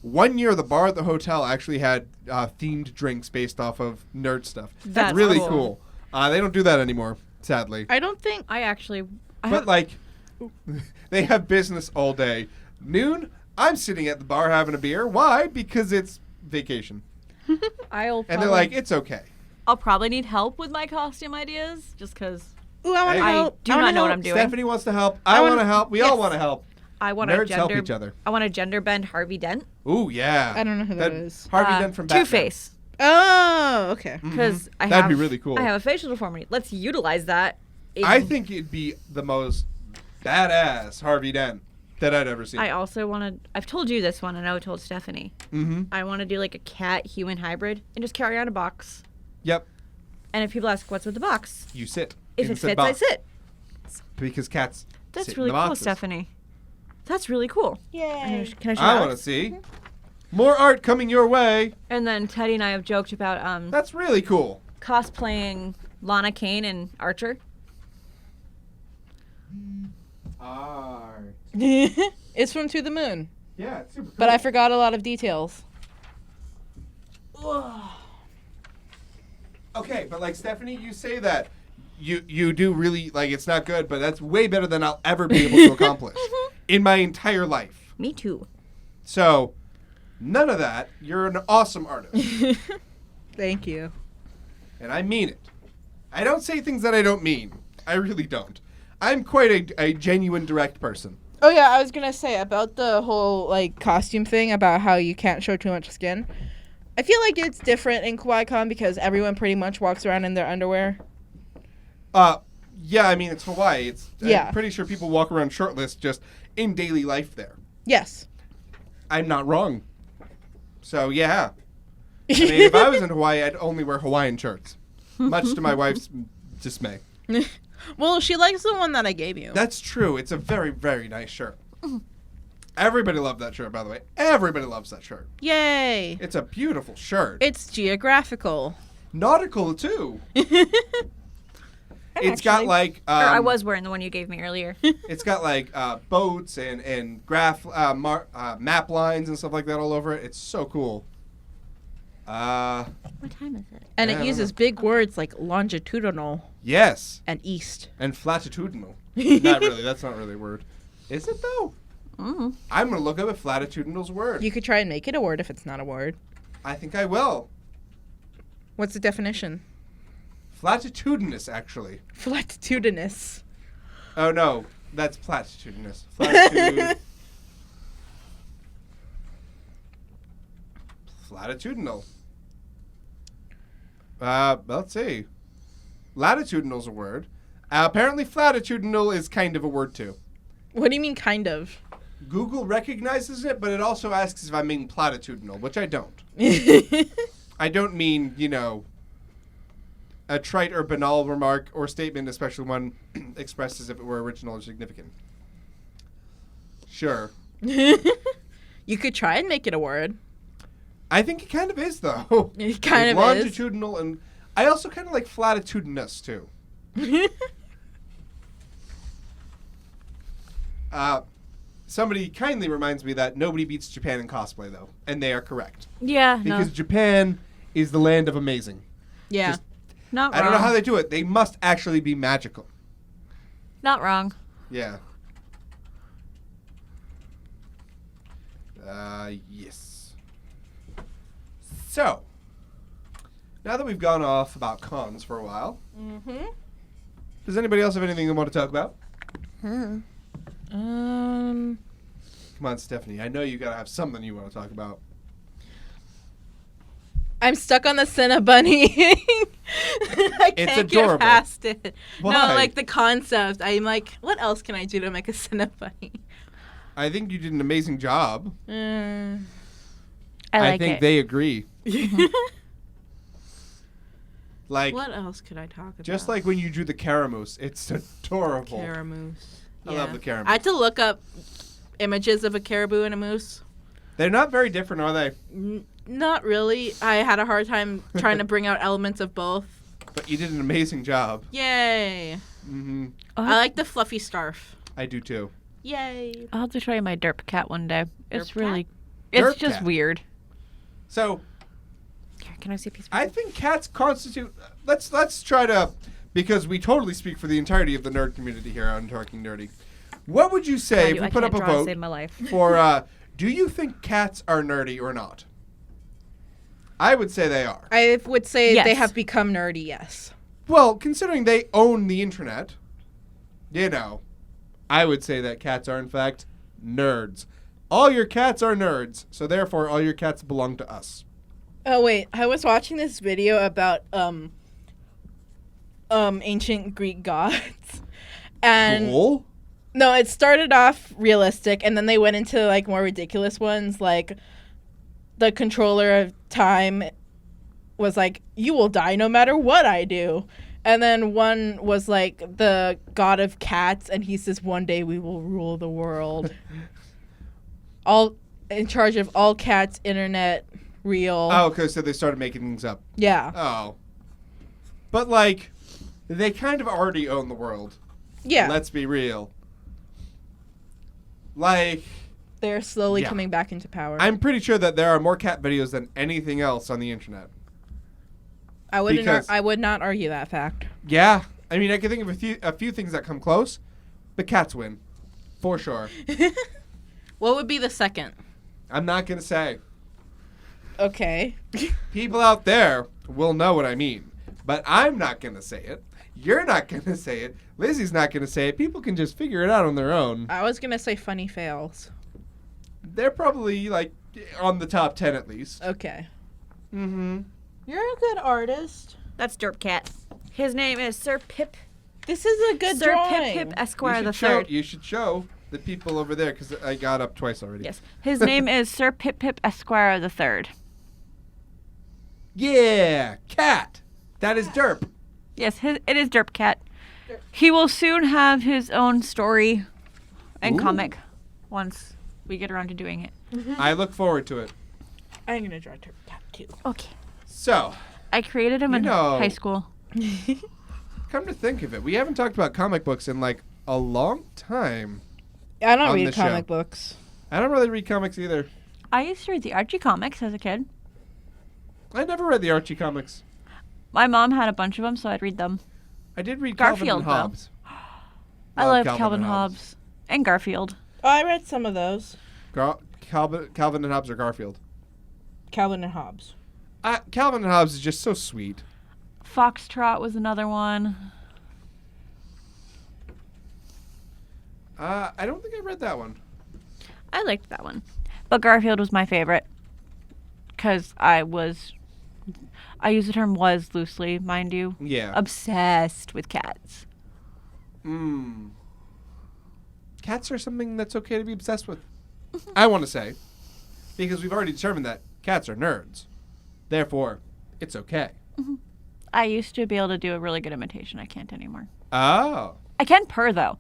1 year, the bar at the hotel actually had themed drinks based off of nerd stuff. That's really cool. cool. They don't do that anymore, sadly. I don't think. But they have business all day. Noon, I'm sitting at the bar having a beer. Why? Because it's vacation. And they're like, it's okay. I'll probably need help with my costume ideas, just because Ooh, I want to Hey. help. I do not know what I'm doing. Stephanie wants to help. I want to help. We all Yes. want to help. I want Nerds to help each other. I want to gender bend Harvey Dent. Ooh, yeah. I don't know who that is. Harvey Dent from Batman. Two-Face. Oh, okay. Because That'd be really cool. I have a facial deformity. Let's utilize that. I think it'd be the most badass Harvey Dent that I'd ever seen. I also want to. I've told you this one, and I told Stephanie. Mm-hmm. I want to do like a cat-human hybrid and just carry around a box. Yep. And if people ask what's with the box, You sit. if in it said fits, box. I sit. Because cats That's sit really in the cool, boxes. Stephanie. That's really cool. Yay. Can I show I that? want to see. More art coming your way. And then Teddy and I have joked about That's really cool. cosplaying Lana Kane and Archer. Art. It's from To the Moon, Yeah, it's super cool. but I forgot a lot of details. Okay, but like Stephanie, you say that you do really like it's not good, but that's way better than I'll ever be able to accomplish in my entire life. Me too. So, none of that. You're an awesome artist, Thank you. and I mean it. I don't say things that I don't mean. I really don't. I'm quite a genuine, direct person. Oh yeah, I was gonna say about the whole like costume thing about how you can't show too much skin. I feel like it's different in KawaiiCon because everyone pretty much walks around in their underwear. Yeah, I mean it's Hawaii. Yeah. I'm pretty sure people walk around shirtless just in daily life there. Yes. I'm not wrong. So yeah. I mean, if I was in Hawaii, I'd only wear Hawaiian shirts, much to my wife's dismay. Well, she likes the one that I gave you. That's true. It's a very, very nice shirt. Everybody loved that shirt, by the way. Everybody loves that shirt. Yay. It's a beautiful shirt. It's geographical. Nautical, too. It's got like... Or I was wearing the one you gave me earlier. It's got like boats and map lines and stuff like that all over it. It's so cool. What time is it? And Yeah, I it don't uses big words like longitudinal Yes. and east. And flatitudinal. Not really. That's not really a word. Is it, though? Mm. I'm going to look up if flatitudinal's a word. You could try and make it a word if it's not a word. I think I will. What's the definition? Flatitudinous, actually. Flatitudinous. Oh, no. That's platitudinous. Flatitudinal. Let's see. Latitudinal's a word. Apparently, flatitudinal is kind of a word, too. What do you mean, kind of? Google recognizes it, but it also asks if I mean platitudinal, which I don't. I don't mean, a trite or banal remark or statement, especially one expressed as if it were original or significant. Sure. You could try and make it a word. I think it kind of is, though. It kind of is. Longitudinal, and I also kind of like flatitudinous, too. Somebody kindly reminds me that nobody beats Japan in cosplay, though, and they are correct. Yeah, Because Japan is the land of amazing. Yeah. Just- not I wrong. don't know how they do it. They must actually be magical. Not wrong. Yeah. Yes. So, now that we've gone off about cons for a while, does anybody else have anything they want to talk about? Come on, Stephanie. I know you gotta have something you want to talk about. I'm stuck on the Cinnabunny. I can't adorable. get past it. Why? No, like the concept. I'm like, what else can I do to make a Cinnabunny? I think you did an amazing job. I like think it. they agree. Like, What else could I talk about? just like when you drew the Caramoose, it's adorable. Caramoose. I love the Caramoose. I had to look up images of a caribou and a moose. They're not very different, are they? Not really. I had a hard time trying to bring out elements of both. But you did an amazing job. Yay. Mm-hmm. I like the fluffy scarf. I do too. Yay. I'll have to show you my derp cat one day. It's Derp really, cat? it's Derp just cat. weird. So Here, can I see a piece of I think cats constitute. Let's try to, because we totally speak for the entirety of the nerd community here on Talking Nerdy. What would you say if we put up a vote Save my life. for? Do you think cats are nerdy or not? I would say they are. I would say Yes. they have become nerdy, yes. Well, considering they own the internet, I would say that cats are in fact nerds. All your cats are nerds, so therefore all your cats belong to us. Oh, wait. I was watching this video about ancient Greek gods. And Cool. no, it started off realistic, and then they went into, like, more ridiculous ones, like the controller of time was like, you will die no matter what I do. And then one was like the god of cats, and he says, one day we will rule the world. All in charge of all cats, internet, real. Oh, okay, so they started making things up. Yeah. Oh. But, like, they kind of already own the world. Yeah. Let's be real. Like, They're slowly Yeah. coming back into power. I'm pretty sure that there are more cat videos than anything else on the internet. I because- would not argue that fact. Yeah. I mean, I can think of a few things that come close, but cats win. For sure. What would be the second? I'm not going to say. Okay. People out there will know what I mean, but I'm not going to say it. You're not going to say it. Lizzie's not going to say it. People can just figure it out on their own. I was gonna say funny fails. They're probably, like, on the top 10 at least. Okay. Mm-hmm. You're a good artist. That's derp cat. His name is Sir Pip. This is a good Sir drawing. Pip Esquire the show, Third. you should show the people over there, because I got up twice already. Yes, his name is Sir Pip Esquire the Third. Yeah, cat. That is derp. Yes, it is derp cat. He will soon have his own story and Ooh. comic once we get around to doing it. I look forward to it. I'm gonna draw Turp Cat too. Okay. So, I created him You in know- high school. come to think of it, we haven't talked about comic books in, like, a long time. I don't On read the show. comic books. I don't really read comics either. I used to read the Archie comics as a kid. I never read the Archie comics. My mom had a bunch of them, so I'd read them. I did read Garfield, Calvin though. and Hobbes. I Love love Calvin Hobbes and Garfield. Oh, I read some of those. Calvin and Hobbes or Garfield? Calvin and Hobbes. Calvin and Hobbes is just so sweet. Foxtrot was another one. I don't think I read that one. I liked that one. But Garfield was my favorite. Because I use the term was loosely, mind you. Yeah. Obsessed with cats. Cats are something that's okay to be obsessed with. I want to say. Because we've already determined that cats are nerds. Therefore, it's okay. I used to be able to do a really good imitation. I can't anymore. Oh. I can purr, though.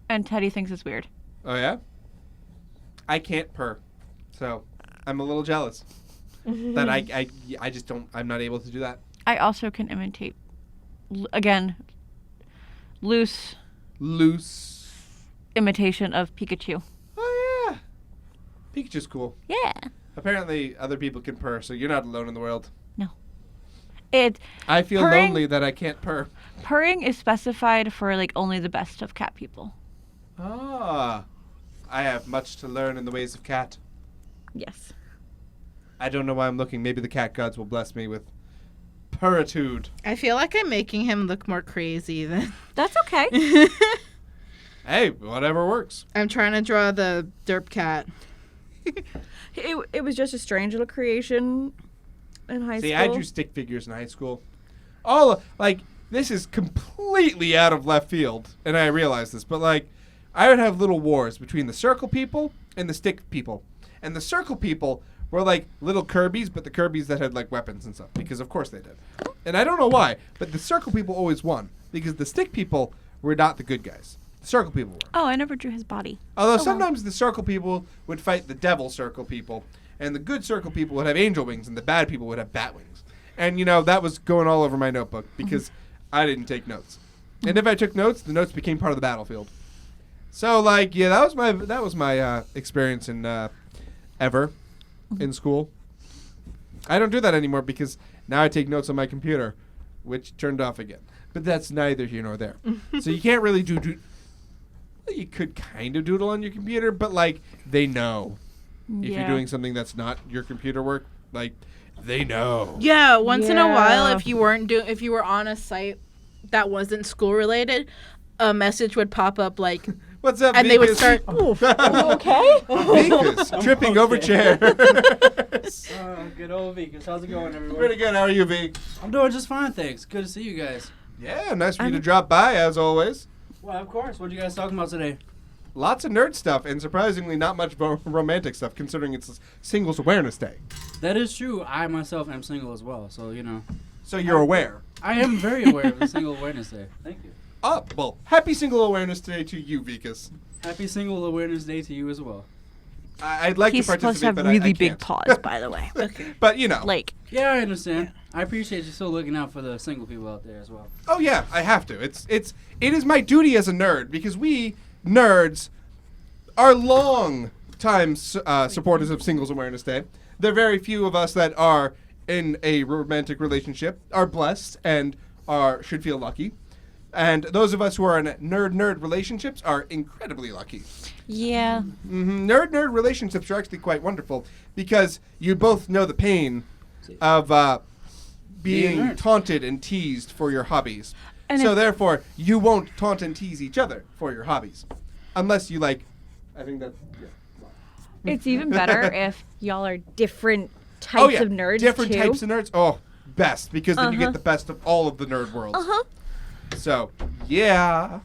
And Teddy thinks it's weird. Oh, yeah? I can't purr. So, I'm a little jealous. That I just don't, I'm not able to do that. I also can imitate, again, loose imitation of Pikachu. Oh, yeah. Pikachu's cool. Yeah. Apparently, other people can purr, so you're not alone in the world. I feel Purring- lonely that I can't purr. Purring is specified for, like, only the best of cat people. Ah. I have much to learn in the ways of cat. Yes. I don't know why I'm looking. Maybe the cat gods will bless me with purritude. I feel like I'm making him look more crazy than. That's okay. Hey, whatever works. I'm trying to draw the derp cat. It was just a strange little creation in high See, school. I drew stick figures in high school. This is completely out of left field, and I realize this, but, I would have little wars between the circle people and the stick people. And the circle people were, little Kirby's, but the Kirby's that had, weapons and stuff, because of course they did. And I don't know why, but the circle people always won, because the stick people were not the good guys. The circle people were. Oh, I never drew his body. Although sometimes the circle people would fight the devil circle people, and the good circle people would have angel wings, and the bad people would have bat wings. And, that was going all over my notebook, because I didn't take notes. And if I took notes, the notes became part of the battlefield. So like, yeah, that was my experience in ever in school. I don't do that anymore because now I take notes on my computer, which turned off again. But that's neither here nor there. So you can't really do. Well, you could kind of doodle on your computer, but like they know if you're doing something that's not your computer work. Like they know. Yeah, once in a while, Yeah. if you were on a site that wasn't school related, a message would pop up like, What's up, and they would Vikas? start. Okay. Vikas, tripping over chair. Good old Vikas. How's it going, everyone? Pretty good. How are you, V? I'm doing just fine, thanks. Good to see you guys. Yeah, nice for you to drop by as always. Well, of course. What are you guys talking about today? Lots of nerd stuff and surprisingly not much romantic stuff considering it's Singles Awareness Day. That is true. I myself am single as well, so So you're aware. I am very aware of the Single Awareness Day. Thank you. Oh, well, happy Single Awareness Day to you, Vikas. Happy Single Awareness Day to you as well. I'd like He's to supposed to participate, have but really I big can't. paws, by the way. But you know. Like, Yeah, I understand. I appreciate you still looking out for the single people out there as well. Oh yeah, I have to. It is my duty as a nerd because we nerds are long time supporters of Singles Awareness Day. There are very few of us that are in a romantic relationship, are blessed, and should feel lucky. And those of us who are in nerd relationships are incredibly lucky. yeah. Nerd relationships are actually quite wonderful because you both know the pain of being Being a nerd. taunted and teased for your hobbies. And So it- therefore, you won't taunt and tease each other for your hobbies. Unless you like, I think that's, yeah. It's even better if y'all are different types Oh yeah, of nerds, different too. types of nerds. Oh, best, because then you get the best of all of the nerd worlds. Uh-huh. So, yeah.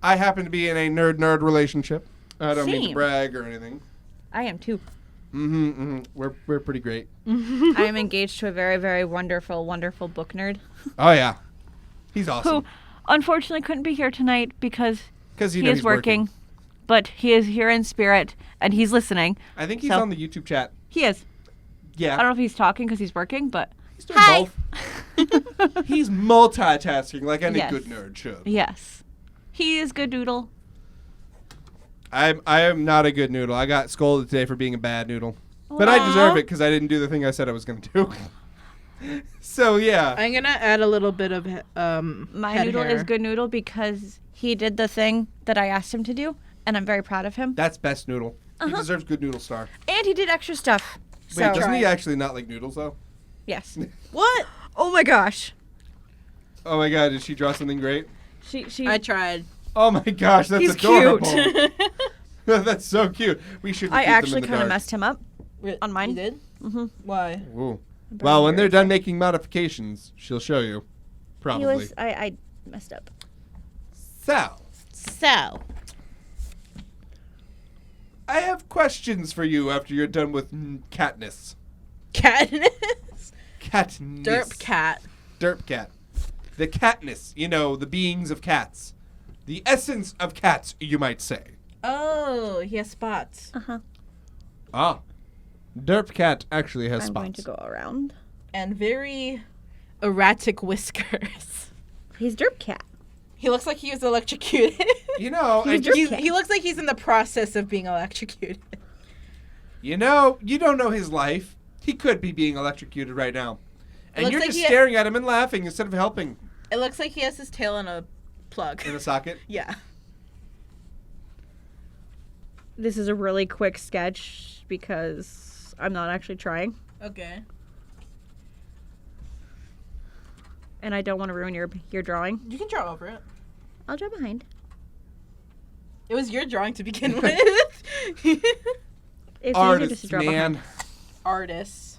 I happen to be in a nerd relationship. I don't mean to Same. brag or anything. I am, too. We're pretty great. I am engaged to a very, very wonderful, wonderful book nerd Oh yeah, he's awesome. who unfortunately couldn't be here tonight because Because he is working. But he is here in spirit, and he's listening. I think he's So- on the YouTube chat. He is. Yeah, I don't know if he's talking because he's working, but he's doing both. He's multitasking like any Yes. good nerd should. yes. He is good doodle. I am not a good noodle. I got scolded today for being a bad noodle, but I deserve it because I didn't do the thing I said I was going to do. So yeah, I'm gonna add a little bit of My head noodle hair. is good noodle because he did the thing that I asked him to do, and I'm very proud of him. that's best noodle. He deserves good noodle star. And he did extra stuff. Wait, So, doesn't he actually not like noodles though? yes. What? Oh my gosh. Oh my god, did she draw something great? She I tried. Oh my gosh, that's He's adorable. cute. That's so cute. We should. I keep them actually in the kind of dark. messed him up on mine. You did? Mm-hmm. Why? Ooh. Well, when they're done making modifications, she'll show you. Probably. I messed up. So, So. I have questions for you after you're done with Katniss. Katniss. Katniss. Derp cat. Derp cat. The Katniss, you know, the beings of cats. The essence of cats, you might say. Oh, he has spots. Ah. Derp cat actually has I'm spots. going to go around. And very erratic whiskers. He's derp cat. He looks like he was electrocuted. You know, He's I just, derp cat. He looks like he's in the process of being electrocuted. you know, you don't know his life. He could be being electrocuted right now. And looks you're like just he- staring at him and laughing instead of helping It looks like he has his tail in a plug. in a socket. Yeah. This is a really quick sketch because I'm not actually trying, Okay. and I don't want to ruin your drawing. You can draw over it. I'll draw behind. It was your drawing to begin with. It's easier just Artists, to draw man. behind. Artists.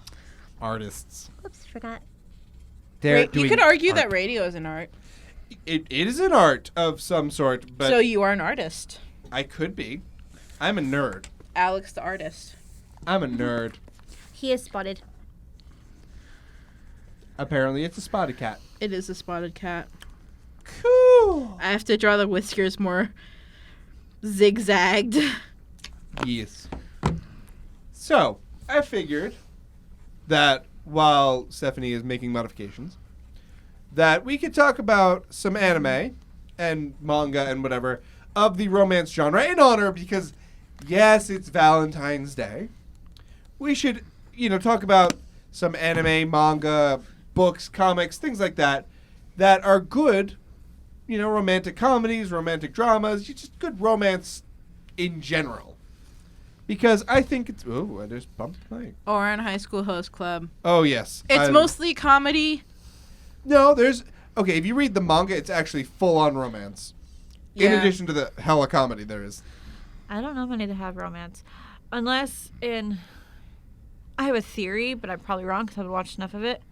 Artists. Oops, forgot. They're You doing could argue art. that radio is an art. It is an art of some sort, but So you are an artist. I could be. I'm a nerd. Alex the artist. I'm a nerd. He is spotted. Apparently, it's a spotted cat. It is a spotted cat. Cool. I have to draw the whiskers more zigzagged. Yes. So, I figured that while Stephanie is making modifications, that we could talk about some anime and manga and whatever of the romance genre in honor because, yes, it's Valentine's Day. We should, talk about some anime, manga, books, comics, things like that are good, romantic comedies, romantic dramas, just good romance in general. Because I think it's... Oh, I just bumped my... Or in High School Host Club. Oh, yes. It's mostly comedy. No, there's... Okay, if you read the manga, it's actually full-on romance. In addition to the hella comedy there is. I don't know many that have romance. Unless in... I have a theory, but I'm probably wrong because I haven't watched enough of it.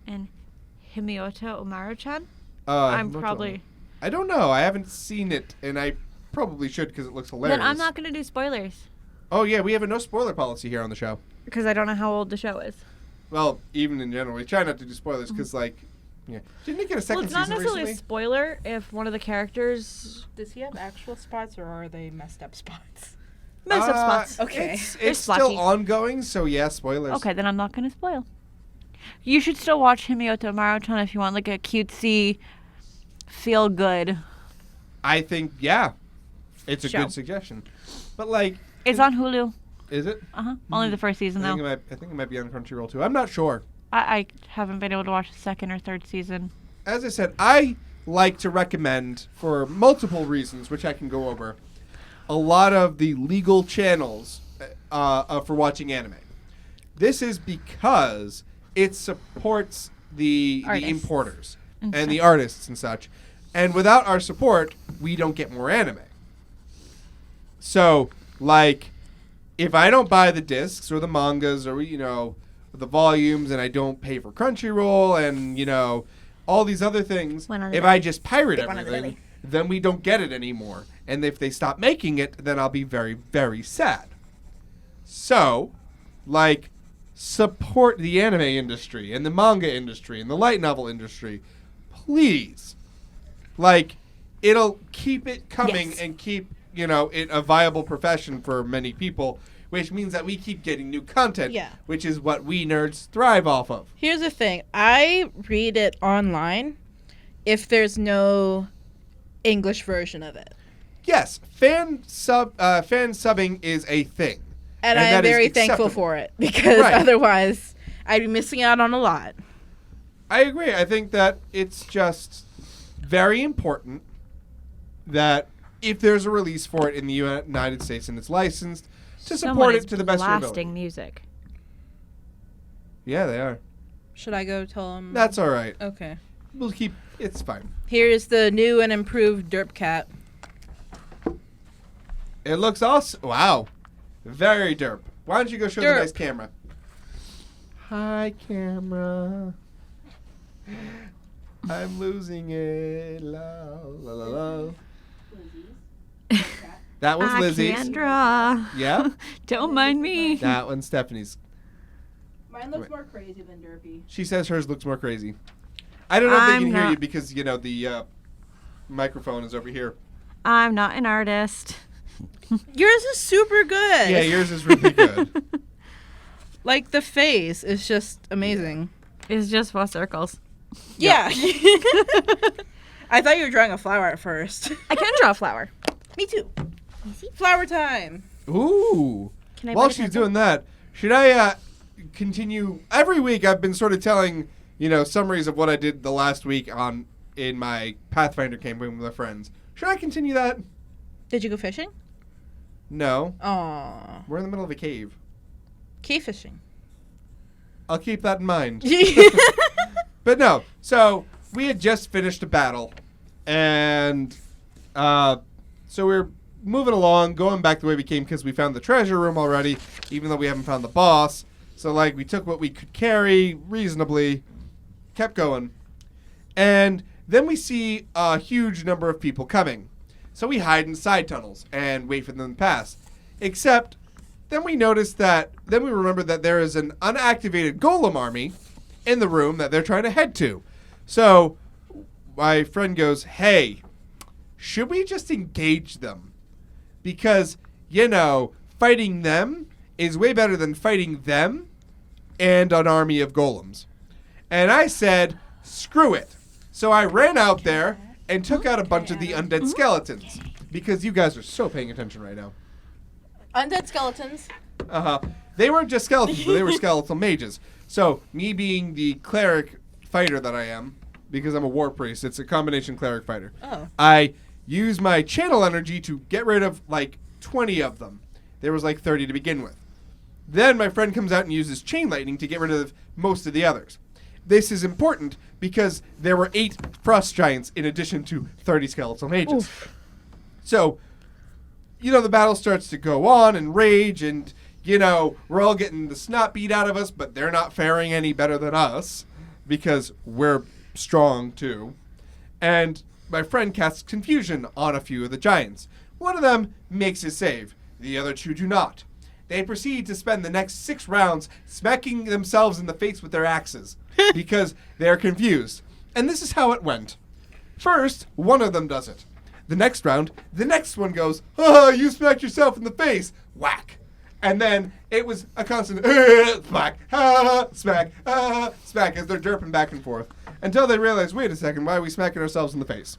And Himiyota Umaru-chan? I'm probably... I don't know. I haven't seen it, and I probably should because it looks hilarious. Then I'm not going to do spoilers. Oh, yeah, we have a no-spoiler policy here on the show. Because I don't know how old the show is. Well, even in general, we try not to do spoilers because, yeah. Didn't it get a second season recently? Well, it's not necessarily a spoiler if one of the characters... Does he have actual spots or are they messed up spots? Messed up spots. Okay. It's still ongoing, so yeah, spoilers. Okay, then I'm not going to spoil. You should still watch Himiyota Umaru-chan if you want like a cutesy, feel good. I think, yeah. It's a show. good suggestion. But it's on Hulu. Is it? Uh-huh. Only the first season, though. I think it might be on Crunchyroll, too. I'm not sure. I haven't been able to watch the second or third season. As I said, I like to recommend, for multiple reasons, which I can go over, a lot of the legal channels for watching anime. This is because it supports the importers and the artists and such. And without our support, we don't get more anime. So, if I don't buy the discs or the mangas or, the volumes and I don't pay for Crunchyroll and, all these other things, if I just pirate everything, then we don't get it anymore. And if they stop making it, then I'll be very, very sad. So, support the anime industry and the manga industry and the light novel industry. Please. It'll keep it coming and keep, it a viable profession for many people, which means that we keep getting new content, which is what we nerds thrive off of. Here's the thing. I read it online if there's no English version of it. Yes, fan subbing is a thing. And I am very thankful for it because otherwise I'd be missing out on a lot. I agree. I think that it's just very important that if there's a release for it in the United States and it's licensed, to support it to the best of your ability. Blasting music. Yeah, they are. Should I go tell them? That's all right. Okay. We'll keep... It's fine. Here's the new and improved Derp Cat. It looks awesome. Wow. Very derp. Why don't you go show the nice camera? Hi, camera. I'm losing it. La, la, la, la. That one's Lizzie's. I can't draw. Yeah? Don't mind me. That one's Stephanie's. Mine looks more crazy than Derpy. She says hers looks more crazy. I don't know if they can hear you because, the microphone is over here. I'm not an artist. Yours is super good. Yeah, yours is really good. The face is just amazing. It's just for circles. Yeah. I thought you were drawing a flower at first. I can draw a flower. Me too. Flower time. Ooh. Can I While she's doing that, should I continue? Every week I've been sort of telling, summaries of what I did the last week in my Pathfinder campaign with my friends. Should I continue that? Did you go fishing? No. Aww. We're in the middle of a cave. Cave fishing. I'll keep that in mind. But no. So we had just finished a battle, and so we're moving along, going back the way we came because we found the treasure room already, even though we haven't found the boss. So we took what we could carry reasonably, kept going, and then we see a huge number of people coming. So we hide in side tunnels and wait for them to pass. Except, then we remember that there is an unactivated golem army in the room that they're trying to head to. So my friend goes, hey, should we just engage them? Because, fighting them is way better than fighting them and an army of golems. And I said, screw it. So I ran out there and took out a bunch of the undead skeletons. because you guys are so paying attention right now. Undead skeletons. They weren't just skeletons, but they were skeletal mages. So, me being the cleric fighter that I am, because I'm a war priest, it's a combination cleric fighter. Oh. I use my channel energy to get rid of, 20 of them. There was, 30 to begin with. Then my friend comes out and uses chain lightning to get rid of most of the others. This is important because there were 8 frost giants in addition to 30 skeletal mages. Oof. So, the battle starts to go on and rage, and, we're all getting the snot beat out of us, but they're not faring any better than us because we're strong too. And my friend casts confusion on a few of the giants. One of them makes his save. The other 2 do not. They proceed to spend the next 6 rounds smacking themselves in the face with their axes because they're confused. And this is how it went. First, one of them does it. The next round, the next one goes, "Oh, you smacked yourself in the face." Whack. And then it was a constant smack, smack, smack as they're derping back and forth until they realize, wait a second, why are we smacking ourselves in the face?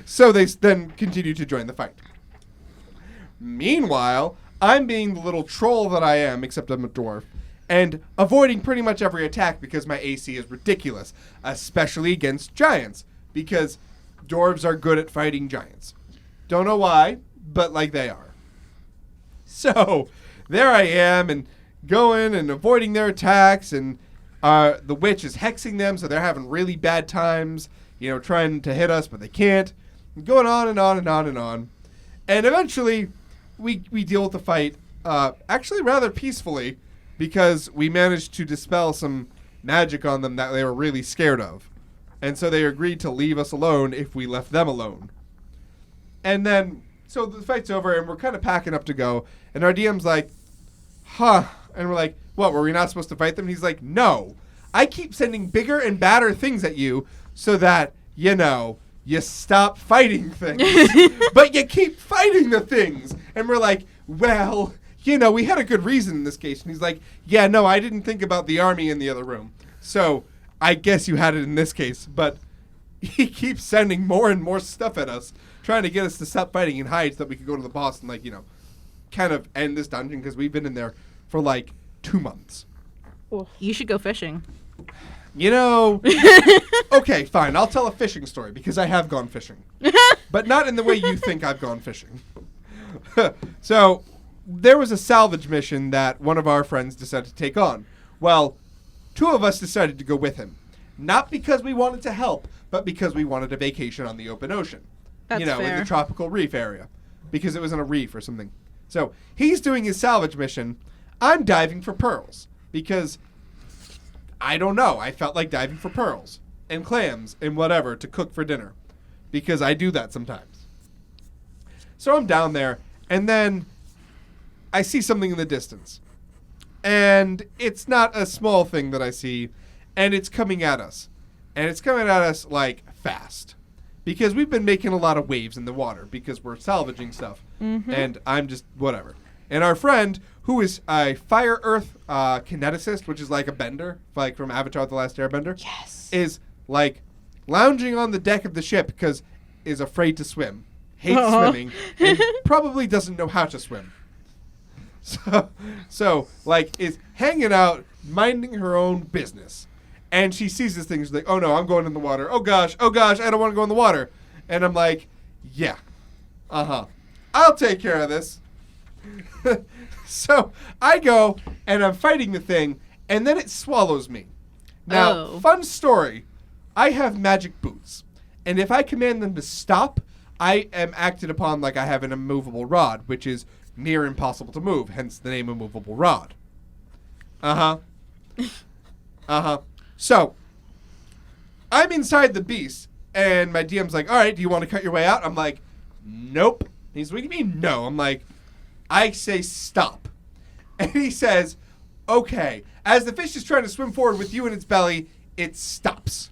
So they then continue to join the fight. Meanwhile, I'm being the little troll that I am, except I'm a dwarf, and avoiding pretty much every attack because my AC is ridiculous, especially against giants, because dwarves are good at fighting giants. Don't know why, but they are. So, there I am, and going and avoiding their attacks, and the witch is hexing them, so they're having really bad times, trying to hit us, but they can't. And going on and on and on and on. And eventually, we deal with the fight, actually rather peacefully, because we managed to dispel some magic on them that they were really scared of. And so they agreed to leave us alone if we left them alone. And then, so the fight's over, and we're kind of packing up to go. And our DM's like, huh. And we're like, what, were we not supposed to fight them? And he's like, no. I keep sending bigger and badder things at you so that, you stop fighting things. But you keep fighting the things. And we're like, well, we had a good reason in this case. And he's like, yeah, no, I didn't think about the army in the other room. So I guess you had it in this case. But he keeps sending more and more stuff at us, trying to get us to stop fighting and hide so that we could go to the boss and, kind of end this dungeon because we've been in there for 2 months. You should go fishing. Okay, fine. I'll tell a fishing story because I have gone fishing. But not in the way you think I've gone fishing. So, there was a salvage mission that one of our friends decided to take on. Well, 2 of us decided to go with him. Not because we wanted to help, but because we wanted a vacation on the open ocean. That's in fair. the tropical reef area. Because it was in a reef or something. So, he's doing his salvage mission. I'm diving for pearls. Because I don't know. I felt like diving for pearls and clams and whatever to cook for dinner because I do that sometimes. So I'm down there, and then I see something in the distance. And it's not a small thing that I see, and it's coming at us. And it's coming at us, fast. Because we've been making a lot of waves in the water because we're salvaging stuff. Mm-hmm. And I'm just whatever. And our friend, who is a fire earth kineticist, which is like a bender, from Avatar The Last Airbender, Yes. is lounging on the deck of the ship because is afraid to swim, hates swimming, and probably doesn't know how to swim. So is hanging out, minding her own business. And she sees this thing, she's like, oh no, I'm going in the water. Oh gosh, I don't want to go in the water. And I'm like, yeah, I'll take care of this. So I go and I'm fighting the thing, and then it swallows me. Now, fun story. I have magic boots, and if I command them to stop, I am acted upon like I have an immovable rod, which is near impossible to move, hence the name immovable rod. So, I'm inside the beast, and my DM's like, all right, do you want to cut your way out? I'm like, nope. He's, what do you mean, no? I'm like, I say stop. And he says, okay. As the fish is trying to swim forward with you in its belly, it stops.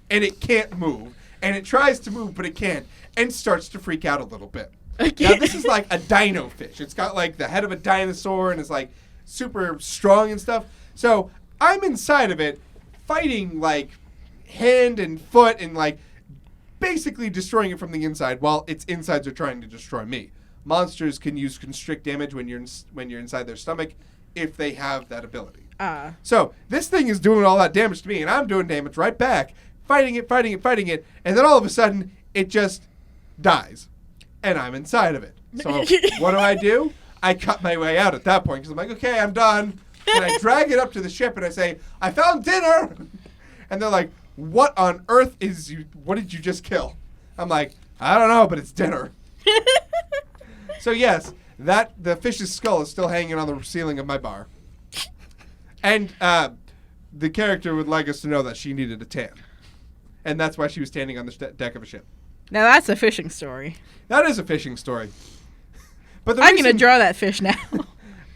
And it can't move. And it tries to move, but it can't. And starts to freak out a little bit. Now, this is like a dino fish. It's got the head of a dinosaur, and it's super strong and stuff. So I'm inside of it, fighting hand and foot and basically destroying it from the inside while its insides are trying to destroy me. Monsters can use constrict damage when you're inside their stomach if they have that ability. So this thing is doing all that damage to me, and I'm doing damage right back, fighting it, and then all of a sudden it just dies, and I'm inside of it. So what do? I cut my way out at that point because I'm like, okay, I'm done. And I drag it up to the ship and I say, I found dinner. And they're like, what on earth what did you just kill? I'm like, I don't know, but it's dinner. So yes, the fish's skull is still hanging on the ceiling of my bar. And the character would like us to know that she needed a tan. And that's why she was standing on the deck of a ship. Now that's a fishing story. That is a fishing story. But I'm going to draw that fish now.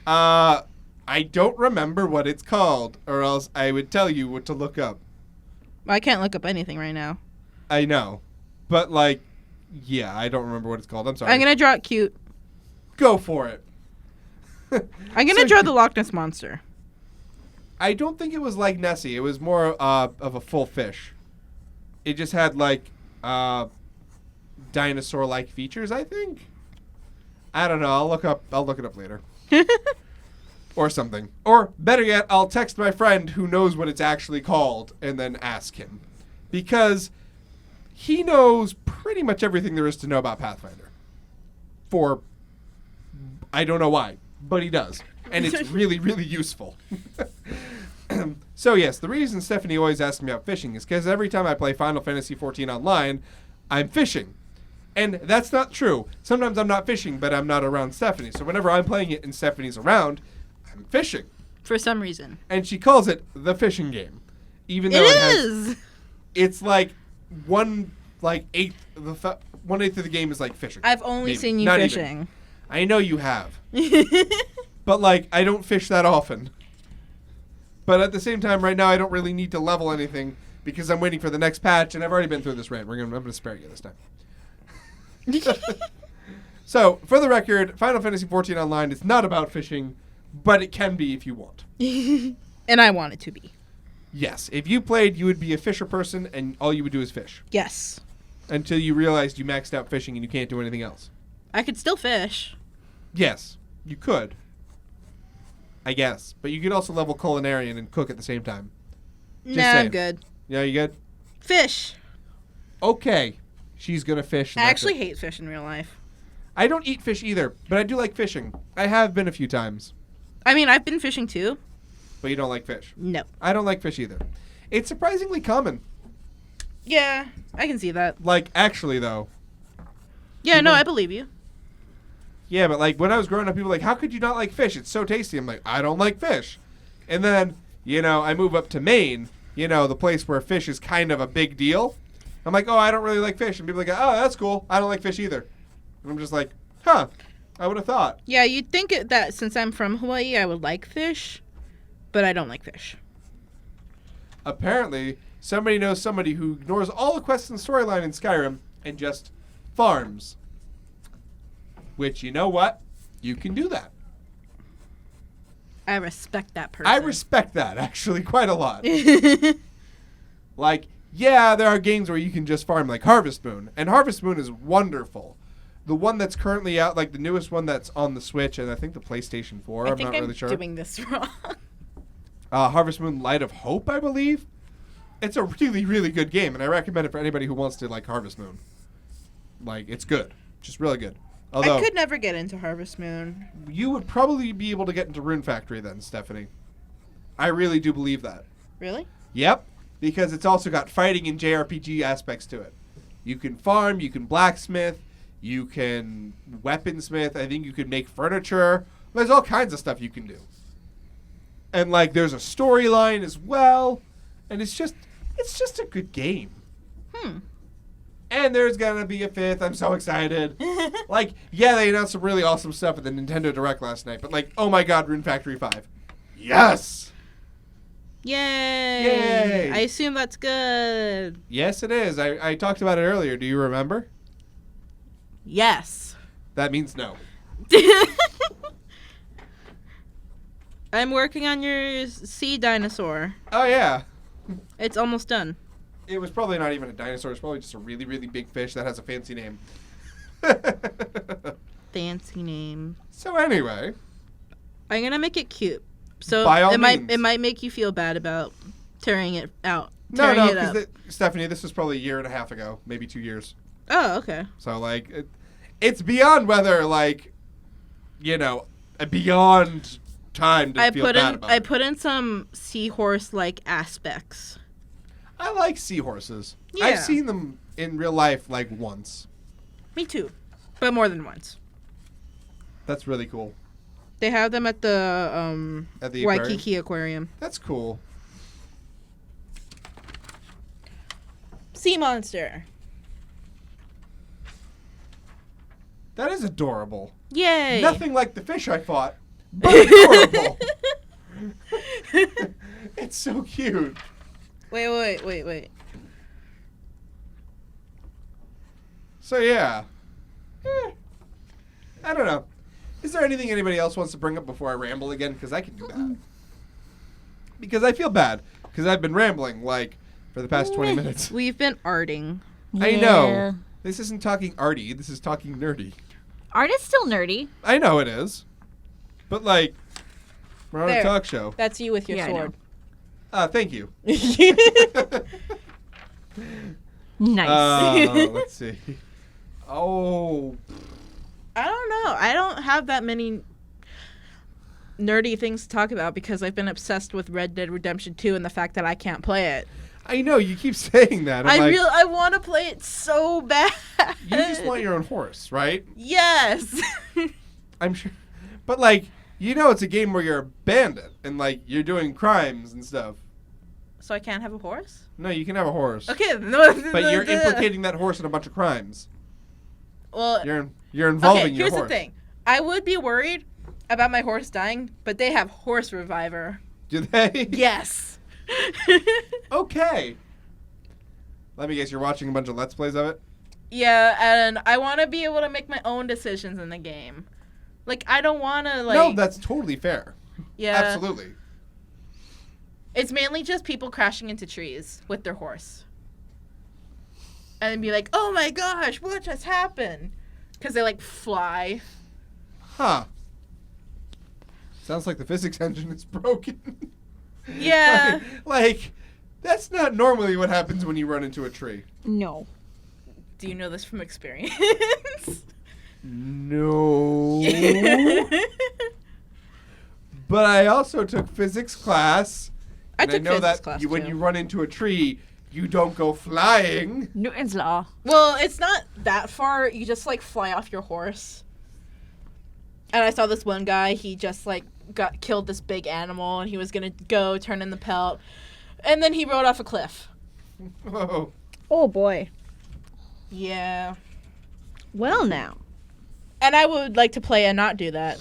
I don't remember what it's called, or else I would tell you what to look up. I can't look up anything right now. I know. But, yeah, I don't remember what it's called. I'm sorry. I'm going to draw it cute. Go for it. I'm going to draw the Loch Ness Monster. I don't think it was like Nessie. It was more of a full fish. It just had, dinosaur-like features, I think. I don't know. I'll look it up later. Or something. Or, better yet, I'll text my friend who knows what it's actually called and then ask him. Because he knows pretty much everything there is to know about Pathfinder. I don't know why, but he does. And it's really, really useful. So, yes, the reason Stephanie always asks me about fishing is because every time I play Final Fantasy XIV Online, I'm fishing. And that's not true. Sometimes I'm not fishing, but I'm not around Stephanie. So whenever I'm playing it and Stephanie's around, I'm fishing. For some reason. And she calls it the fishing game. Even though it's like 1/8 of the game is like fishing. I've only seen you not fishing. Even. I know you have. But I don't fish that often. But at the same time, right now, I don't really need to level anything because I'm waiting for the next patch, and I've already been through this rant. I'm going to spare you this time. So, for the record, Final Fantasy XIV Online is not about fishing, but it can be if you want. And I want it to be. Yes. If you played, you would be a fisher person, and all you would do is fish. Yes. Until you realized you maxed out fishing and you can't do anything else. I could still fish. Yes, you could. I guess. But you could also level culinarian and cook at the same time. Nah, I'm good. Yeah, you good? Fish. Okay. She's going to fish. I actually hate fish in real life. I don't eat fish either, but I do like fishing. I have been a few times. I mean, I've been fishing too. But you don't like fish? No. I don't like fish either. It's surprisingly common. Yeah, I can see that. Actually, though. Yeah, no, I believe you. Yeah, but when I was growing up, people were like, how could you not like fish? It's so tasty. I'm like, I don't like fish. And then, I move up to Maine, the place where fish is kind of a big deal. I'm like, oh, I don't really like fish. And people are like, oh, that's cool. I don't like fish either. And I'm just like, huh, I would have thought. Yeah, you'd think that since I'm from Hawaii, I would like fish, but I don't like fish. Apparently, somebody knows somebody who ignores all the quests and storyline in Skyrim and just farms. Which, you know what? You can do that. I respect that person. I respect that, actually, quite a lot. Yeah, there are games where you can just farm, like Harvest Moon. And Harvest Moon is wonderful. The one that's currently out, the newest one that's on the Switch, and I think the PlayStation 4, I'm not really sure. I think I'm doing this wrong. Harvest Moon Light of Hope, I believe. It's a really, really good game, and I recommend it for anybody who wants to like Harvest Moon. It's good. Just really good. Although, I could never get into Harvest Moon. You would probably be able to get into Rune Factory then, Stephanie. I really do believe that. Really? Yep. Because it's also got fighting and JRPG aspects to it. You can farm, you can blacksmith, you can weaponsmith, I think you can make furniture. There's all kinds of stuff you can do. And there's a storyline as well. And it's just a good game. And there's gonna be a 5th. I'm so excited. Yeah, they announced some really awesome stuff at the Nintendo Direct last night. But oh my god, Rune Factory 5. Yes! Yay! I assume that's good. Yes, it is. I talked about it earlier. Do you remember? Yes. That means no. I'm working on your sea dinosaur. Oh, yeah. It's almost done. It was probably not even a dinosaur. It's probably just a really, really big fish that has a fancy name. Fancy name. So anyway, I'm gonna make it cute. So By all it means. might make you feel bad about tearing it out. no, Tearing no, it up. because Stephanie, this was probably a year and a half ago, maybe 2 years. Oh, okay. So like, it's beyond whether like, beyond time to feel bad about I it. put in some seahorse like aspects. I like seahorses. Yeah. I've seen them in real life like once. Me too, but more than once. That's really cool. They have them at the At the aquarium? Waikiki Aquarium. That's cool. Sea monster. That is adorable. Yay! Nothing like the fish I fought, but adorable. It's so cute. Wait. So yeah. I don't know. Is there anything anybody else wants to bring up before I ramble again? Because I can do that. Because I feel bad. Because I've been rambling, like, for the past 20 minutes. We've been arting. I know. This isn't talking arty. This is talking nerdy. Art is still nerdy. I know it is. But, like, we're on There. a talk show. That's you with your Yeah, I sword. Thank you. Nice. Let's see. Oh. I don't know. I don't have that many nerdy things to talk about because I've been obsessed with Red Dead Redemption 2 and the fact that I can't play it. I know, you keep saying that. I'm like, I want to play it so bad. you just want your own horse, right? Yes. I'm sure. But, like, it's a game where you're a bandit and, like, you're doing crimes and stuff. So I can't have a horse? No, you can have a horse. Okay. No, But you're implicating that horse in a bunch of crimes. Well, You're involving okay, your here's horse. the thing. I would be worried about my horse dying, but they have Horse Reviver. Do they? Yes. Okay. Let me guess, you're watching a bunch of Let's Plays of it? Yeah, and I want to be able to make my own decisions in the game. Like, I don't want to, like... No, that's totally fair. yeah. Absolutely. It's mainly just people crashing into trees with their horse. And then be like, oh my gosh, what just happened? Because they, like, fly. Huh. Sounds like the physics engine is broken. Yeah. like, that's not normally what happens when you run into a tree. No. Do you know this from experience? No. But I also took physics class. I and took I know physics that class, when too. you run into a tree, you don't go flying. Newton's law. Well, it's not that far. You just, like, fly off your horse. And I saw this one guy, he just, like, killed this big animal, and he was going to go turn in the pelt. And then he rode off a cliff. Oh. Oh boy. Yeah. Well now. And I would like to play and not do that.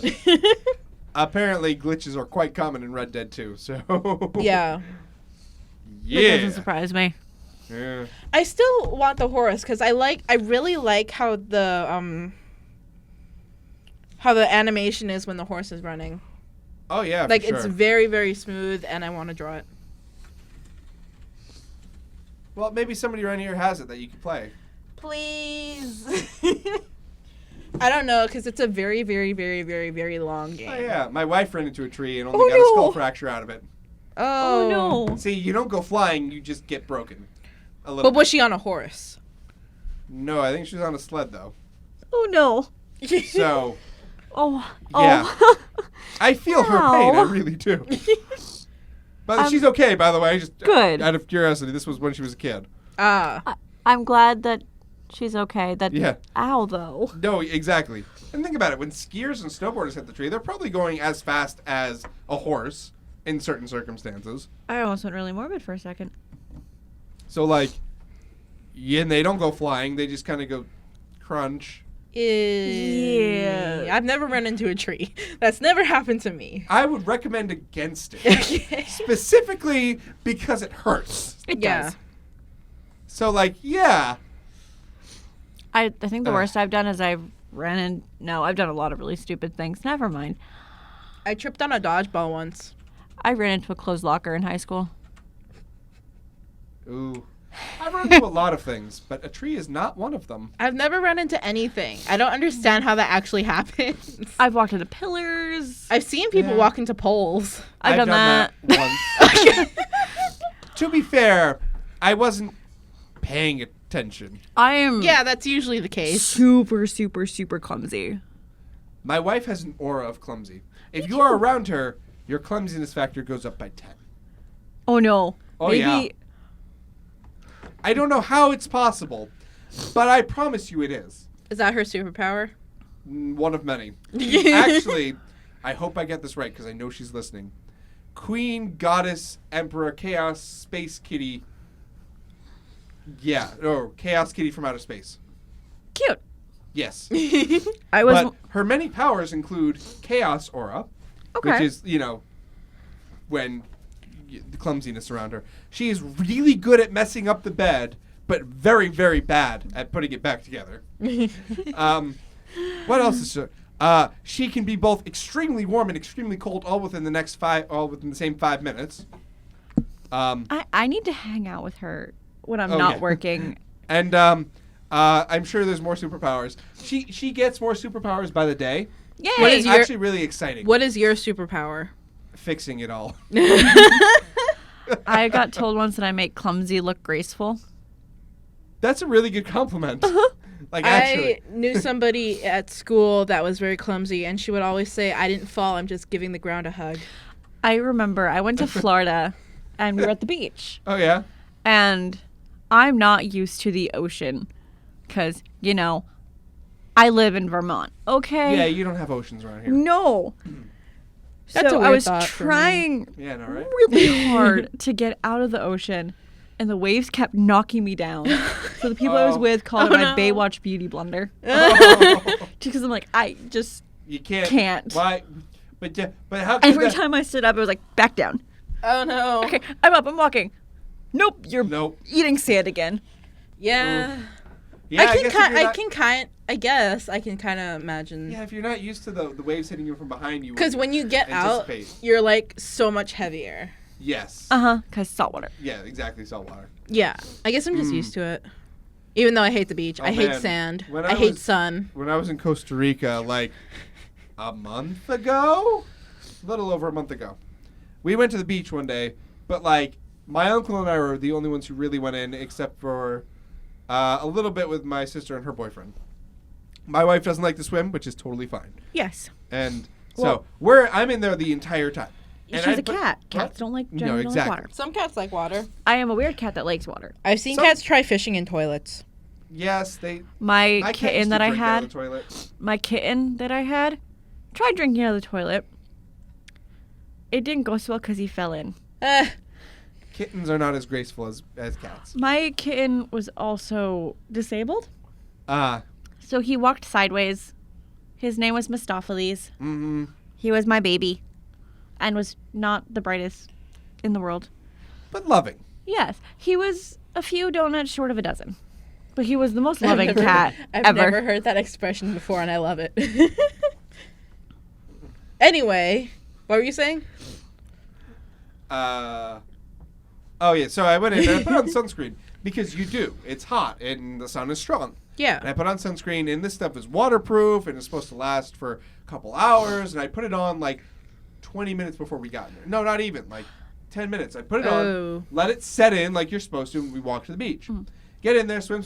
Apparently, glitches are quite common in Red Dead 2, so... Yeah. That Yeah. doesn't surprise me. Yeah. I still want the horse because I really like how the animation is when the horse is running. Oh, yeah, Like, for sure. it's very, very smooth, and I want to draw it. Well, maybe somebody around here has it that you can play. Please. I don't know, because it's a very, very, very, very, very long game. Oh, yeah. My wife ran into a tree and only Oh, got a skull no. fracture out of it. Oh. Oh no. See, you don't go flying, you just get broken. A little But was bit. she on a horse? No, I think she was on a sled, though. Oh no. So, Oh. Yeah. Oh. I feel her pain, I Ow. really do. But she's okay, by the way. Just Good. Out of curiosity, this was when she was a kid. I'm glad that she's okay. That. Yeah. Ow though. No, exactly. And think about it. When skiers and snowboarders hit the tree, they're probably going as fast as a horse in certain circumstances. I almost went really morbid for a second. So, like, yeah, and they don't go flying. They just kind of go crunch. Yeah. I've never run into a tree. That's never happened to me. I would recommend against it. Specifically because it hurts. It Yeah. does. So, like, yeah. I think the worst I've done is I've done a lot of really stupid things. Never mind. I tripped on a dodgeball once. I ran into a closed locker in high school. Ooh. I've run into a lot of things, but a tree is not one of them. I've never run into anything. I don't understand how that actually happens. I've walked into pillars. I've seen people Yeah. walk into poles. I've done that. once. To be fair, I wasn't paying attention. I am Yeah, that's usually the case. super, super, super clumsy. My wife has an aura of clumsy. If you are around her, your clumsiness factor goes up by 10. Oh no. Oh, Maybe yeah. I don't know how it's possible, but I promise you it is. Is that her superpower? One of many. Actually, I hope I get this right because I know she's listening. Queen, Goddess, Emperor, Chaos, Space Kitty. Yeah, or Chaos Kitty from outer space. cute. Yes. I was But her many powers include Chaos Aura, okay. which is, when the clumsiness around her. She is really good at messing up the bed, but very, very bad at putting it back together. What else is there? She can be both extremely warm and extremely cold, all within the same 5 minutes. I need to hang out with her when I'm Oh, not yeah. working. And I'm sure there's more superpowers. She gets more superpowers by the day. Yay! What It's is your- actually really exciting. What is your superpower? Fixing it all. I got told once that I make clumsy look graceful. That's a really good compliment. Like I actually. knew somebody at school that was very clumsy, and she would always say, "I didn't fall. I'm just giving the ground a hug." I remember I went to Florida and we were at the beach. Oh yeah. And I'm not used to the ocean because, I live in Vermont. Okay? Yeah, you don't have oceans around here. No. That's so a I weird was thought for me. trying Yeah, no, right? really hard to get out of the ocean, and the waves kept knocking me down. So the people I was Oh. with called it Oh, my no. Baywatch beauty blunder. Oh, Because I'm like, I just you can't. Can't. Why? But how can every that? time I stood up, it was like, back down. Oh no. Okay, I'm up, I'm walking. Nope, you're Nope. eating sand again. Yeah. Yeah, I guess if you're not- I can kind of imagine. Yeah, if you're not used to the waves hitting you from behind you. Because when you get out, Anticipate. you're like so much heavier. Yes. Because saltwater. Yeah, exactly. Saltwater. Yeah. I guess I'm just used to it. Even though I hate the beach, Oh, I hate man. sand, When I I hate was- sun. When I was in Costa Rica, like a month ago, a little over a month ago, we went to the beach one day. But like my uncle and I were the only ones who really went in, except for a little bit with my sister and her boyfriend. My wife doesn't like to swim, which is totally fine. Yes. And Well- so I'm in there the entire time. And She's I a cat. Cats don't like, No, generally don't like exactly. water. Some cats like water. I am a weird cat that likes water. I've seen Some- cats try fishing in toilets. Yes, they. My My cat used kitten to that I drink out of had, the toilet. tried drinking out of the toilet. It didn't go so well because he fell in. Kittens are not as graceful as cats. My kitten was also disabled, Ah. so he walked sideways. His name was Mistopheles. Mm-hmm. He was my baby and was not the brightest in the world. But loving. Yes, he was a few donuts short of a dozen. But he was the most loving never- cat I've ever. never heard that expression before, and I love it. Anyway, what were you saying? Oh yeah. So I went in and I put on sunscreen because you do. It's hot and the sun is strong. And I Yeah. put on sunscreen and this stuff is waterproof and it's supposed to last for a couple hours. And I put it on like 20 minutes before we got there. No, not even like 10 minutes. I put it Oh. on, let it set in like you're supposed to when we walk to the beach. Get in there, swim.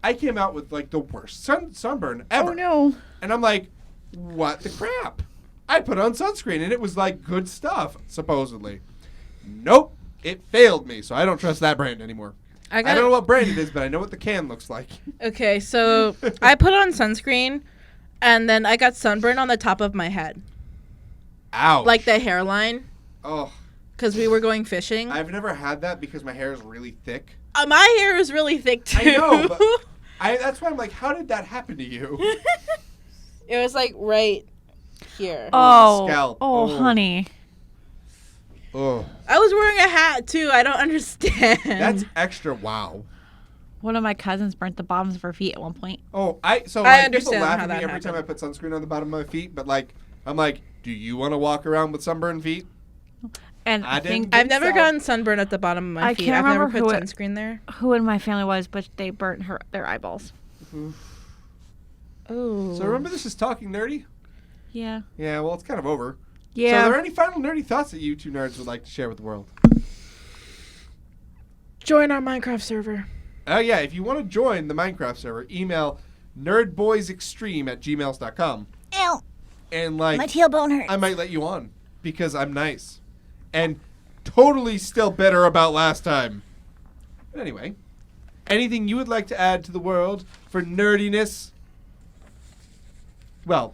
I came out with like the worst sunburn ever. Oh no. And I'm like, what the crap? I put on sunscreen and it was like good stuff, supposedly. Nope. It failed me, so I don't trust that brand anymore. I don't know what brand it is, but I know what the can looks like. Okay, so I put on sunscreen, and then I got sunburn on the top of my head, Ouch. like the hairline, Oh, because we were going fishing. I've never had that because my hair is really thick. My hair is really thick too. I know, but that's why I'm like, how did that happen to you? It was like right here. Oh, Scalp. oh, Oh. honey. Oh, I was wearing a hat too. I don't understand. that's extra wow. One of my cousins burnt the bottoms of her feet at one point. Oh, I people understand laugh how at me that every time I happened. put sunscreen on the bottom of my feet, but like, I'm like, do you want to walk around with sunburned feet? And I I didn't think I've never so. gotten sunburn at the bottom of my I feet. can't I've never remember put who sunscreen there. who in my family was, but they burnt their eyeballs. Oh. So remember, this is Talking Nerdy? Yeah. Yeah, well, it's kind of over. Yeah. So are there any final nerdy thoughts that you two nerds would like to share with the world? Join our Minecraft server. Oh, yeah, if you want to join the Minecraft server, email nerdboysextreme@gmails.com. Ew, And, my like, tailbone hurts. I might let you on because I'm nice. And totally still better about last time. But anyway, anything you would like to add to the world for nerdiness? Well,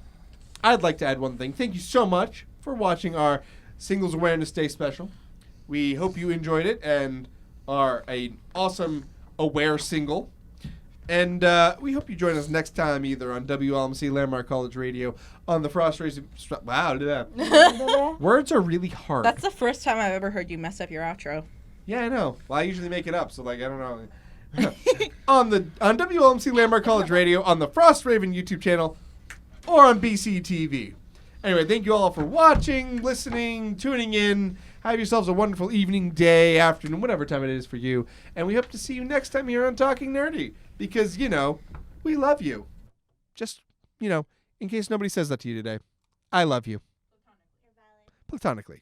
I'd like to add one thing. Thank you so much for watching our Singles Awareness Day special. We hope you enjoyed it and are an awesome aware single. And we hope you join us next time either on WLMC Landmark College Radio on the FrostRaven. Wow, words are really hard. That's the first time I've ever heard you mess up your outro. Yeah, I know. Well, I usually make it up, so like I don't know. on WLMC Landmark College Radio on the FrostRaven YouTube channel or on BCTV. Anyway, thank you all for watching, listening, tuning in. Have yourselves a wonderful evening, day, afternoon, whatever time it is for you. And we hope to see you next time here on Talking Nerdy. Because, you know, we love you. Just, you know, in case nobody says that to you today. I love you. Platonically.